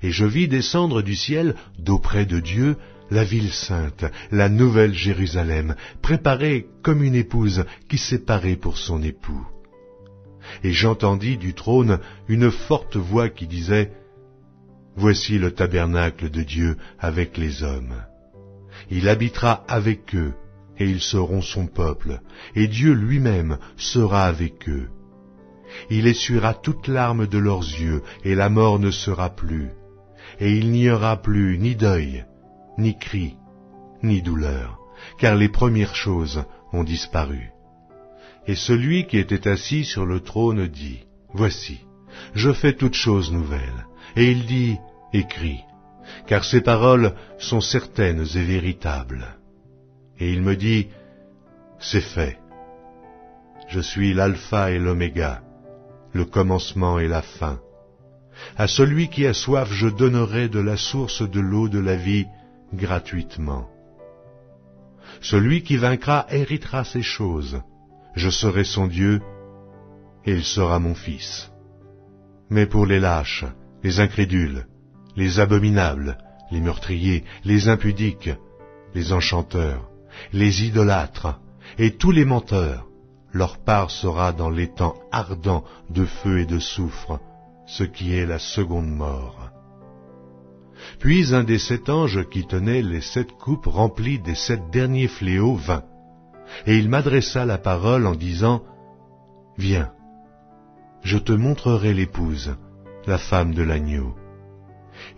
Et je vis descendre du ciel, d'auprès de Dieu, la ville sainte, la nouvelle Jérusalem, préparée comme une épouse qui s'est parée pour son époux. Et j'entendis du trône une forte voix qui disait: Voici le tabernacle de Dieu avec les hommes. Il habitera avec eux, et ils seront son peuple, et Dieu lui-même sera avec eux. Il essuiera toute larme de leurs yeux, et la mort ne sera plus. Et il n'y aura plus ni deuil, ni cri, ni douleur, car les premières choses ont disparu. Et celui qui était assis sur le trône dit: Voici, je fais toutes choses nouvelles. Et il dit: Écris, car ces paroles sont certaines et véritables. Et il me dit: C'est fait. Je suis l'alpha et l'oméga, le commencement et la fin. À celui qui a soif, je donnerai de la source de l'eau de la vie gratuitement. Celui qui vaincra héritera ces choses. Je serai son Dieu, et il sera mon fils. Mais pour les lâches, les incrédules, les abominables, les meurtriers, les impudiques, les enchanteurs, les idolâtres et tous les menteurs, leur part sera dans l'étang ardent de feu et de soufre, ce qui est la seconde mort. Puis un des 7 anges qui tenaient les 7 coupes remplies des 7 derniers fléaux vint, et il m'adressa la parole en disant, « Viens, je te montrerai l'épouse, la femme de l'agneau. »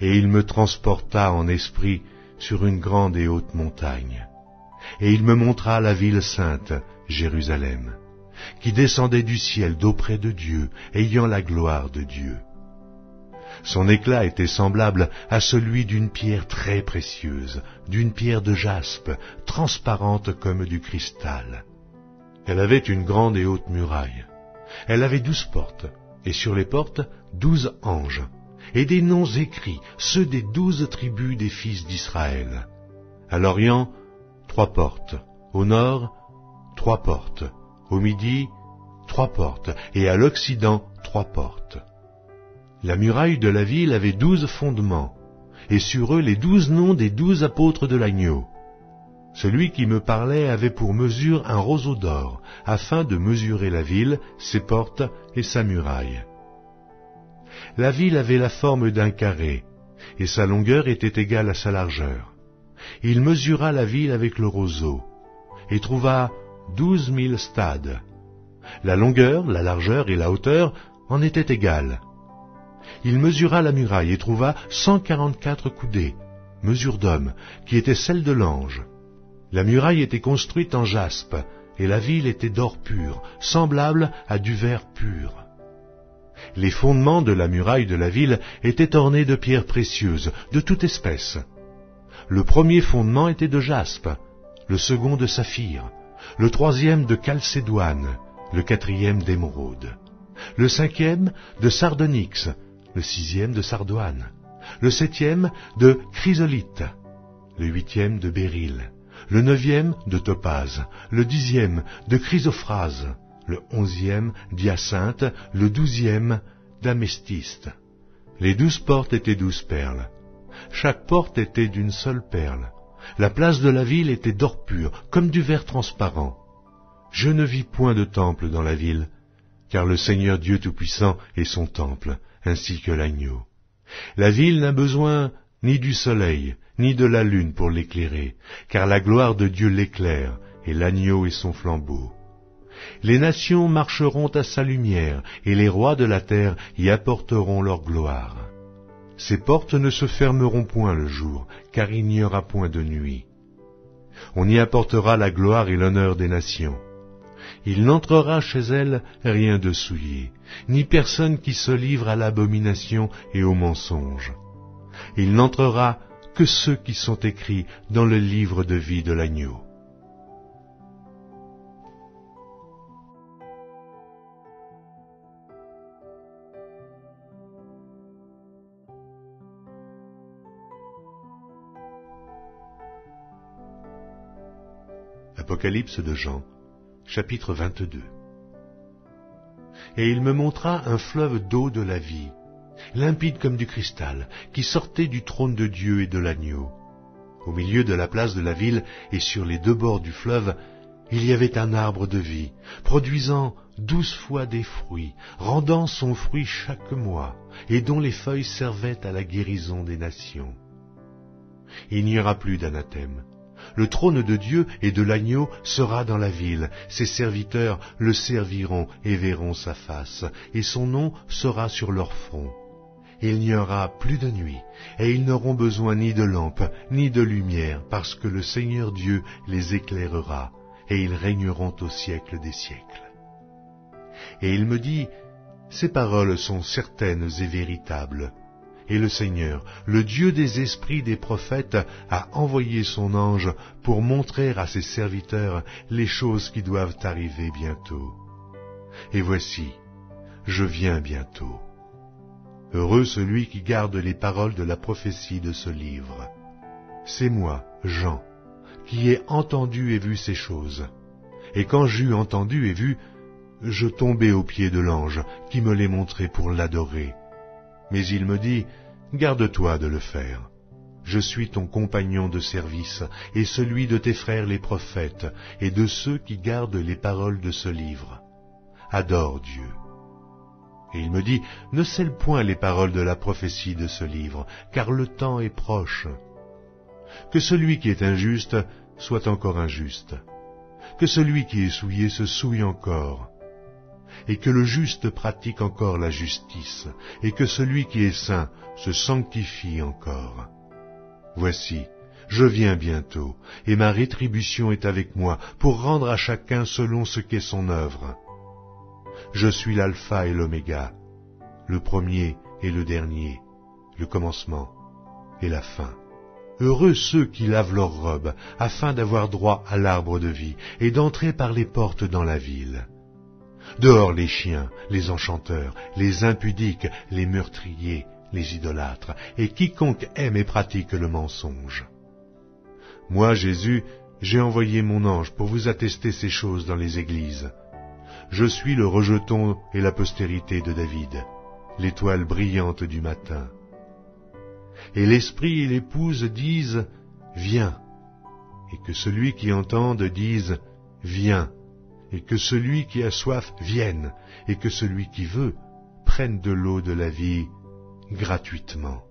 Et il me transporta en esprit sur une grande et haute montagne. Et il me montra la ville sainte, Jérusalem, qui descendait du ciel d'auprès de Dieu, ayant la gloire de Dieu. Son éclat était semblable à celui d'une pierre très précieuse, d'une pierre de jaspe, transparente comme du cristal. Elle avait une grande et haute muraille. Elle avait 12 portes, et sur les portes 12 anges, et des noms écrits, ceux des 12 tribus des fils d'Israël. À l'Orient, 3 portes, au nord, 3 portes, au midi, 3 portes, et à l'Occident, 3 portes. La muraille de la ville avait 12 fondements, et sur eux les 12 noms des 12 apôtres de l'agneau. Celui qui me parlait avait pour mesure un roseau d'or, afin de mesurer la ville, ses portes et sa muraille. La ville avait la forme d'un carré, et sa longueur était égale à sa largeur. Il mesura la ville avec le roseau, et trouva 12 000 stades. La longueur, la largeur et la hauteur en étaient égales. Il mesura la muraille et trouva 144 coudées, mesure d'homme, qui était celle de l'ange. La muraille était construite en jaspe, et la ville était d'or pur, semblable à du verre pur. Les fondements de la muraille de la ville étaient ornés de pierres précieuses, de toute espèce. Le premier fondement était de jaspe, le second de saphir, le troisième de chalcédoine, le quatrième d'émeraude, le cinquième de sardonyx, le sixième de sardoine, le septième de chrysolite, le huitième de béryl, le neuvième de topaze, le 10e de chrysophrase, le 11e d'hyacinthe, le 12e d'améthyste. Les 12 portes étaient 12 perles. Chaque porte était d'une seule perle. La place de la ville était d'or pur, comme du verre transparent. Je ne vis point de temple dans la ville, car le Seigneur Dieu Tout-Puissant est son temple, ainsi que l'agneau. La ville n'a besoin ni du soleil, ni de la lune pour l'éclairer, car la gloire de Dieu l'éclaire, et l'agneau est son flambeau. Les nations marcheront à sa lumière, et les rois de la terre y apporteront leur gloire. Ses portes ne se fermeront point le jour, car il n'y aura point de nuit. On y apportera la gloire et l'honneur des nations. Il n'entrera chez elles rien de souillé, ni personne qui se livre à l'abomination et au mensonge. Il n'entrera que ceux qui sont écrits dans le livre de vie de l'agneau. Apocalypse de Jean, chapitre 22. Et il me montra un fleuve d'eau de la vie, limpide comme du cristal, qui sortait du trône de Dieu et de l'agneau. Au milieu de la place de la ville et sur les 2 bords du fleuve, il y avait un arbre de vie, produisant 12 fois des fruits, rendant son fruit chaque mois, et dont les feuilles servaient à la guérison des nations. Il n'y aura plus d'anathème. Le trône de Dieu et de l'agneau sera dans la ville, ses serviteurs le serviront et verront sa face, et son nom sera sur leur front. Il n'y aura plus de nuit, et ils n'auront besoin ni de lampe, ni de lumière, parce que le Seigneur Dieu les éclairera, et ils régneront au siècle des siècles. Et il me dit, ces paroles sont certaines et véritables. Et le Seigneur, le Dieu des esprits des prophètes, a envoyé son ange pour montrer à ses serviteurs les choses qui doivent arriver bientôt. Et voici, je viens bientôt. Heureux celui qui garde les paroles de la prophétie de ce livre. C'est moi, Jean, qui ai entendu et vu ces choses. Et quand j'eus entendu et vu, je tombai aux pieds de l'ange qui me les montrait pour l'adorer. Mais il me dit, garde-toi de le faire. Je suis ton compagnon de service et celui de tes frères les prophètes et de ceux qui gardent les paroles de ce livre. Adore Dieu. Et il me dit, ne scelle point les paroles de la prophétie de ce livre, car le temps est proche. Que celui qui est injuste soit encore injuste. que celui qui est souillé se souille encore, et que le juste pratique encore la justice, et que celui qui est saint se sanctifie encore. Voici, je viens bientôt, et ma rétribution est avec moi, pour rendre à chacun selon ce qu'est son œuvre. Je suis l'alpha et l'oméga, le premier et le dernier, le commencement et la fin. Heureux ceux qui lavent leurs robes, afin d'avoir droit à l'arbre de vie, et d'entrer par les portes dans la ville. Dehors les chiens, les enchanteurs, les impudiques, les meurtriers, les idolâtres, et quiconque aime et pratique le mensonge. Moi, Jésus, j'ai envoyé mon ange pour vous attester ces choses dans les églises. Je suis le rejeton et la postérité de David, l'étoile brillante du matin. Et l'Esprit et l'Épouse disent « Viens », et que celui qui entende dise « Viens », et que celui qui a soif vienne, et que celui qui veut prenne de l'eau de la vie gratuitement.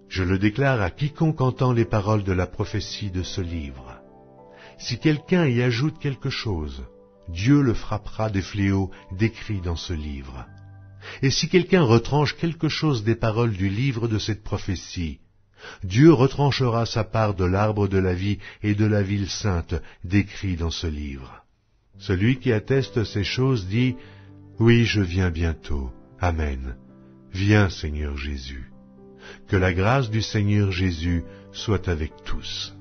Je le déclare à quiconque entend les paroles de la prophétie de ce livre. Si quelqu'un y ajoute quelque chose, Dieu le frappera des fléaux décrits dans ce livre. Et si quelqu'un retranche quelque chose des paroles du livre de cette prophétie, Dieu retranchera sa part de l'arbre de la vie et de la ville sainte décrits dans ce livre. Celui qui atteste ces choses dit « Oui, je viens bientôt. Amen. Viens, Seigneur Jésus. » Que la grâce du Seigneur Jésus soit avec tous.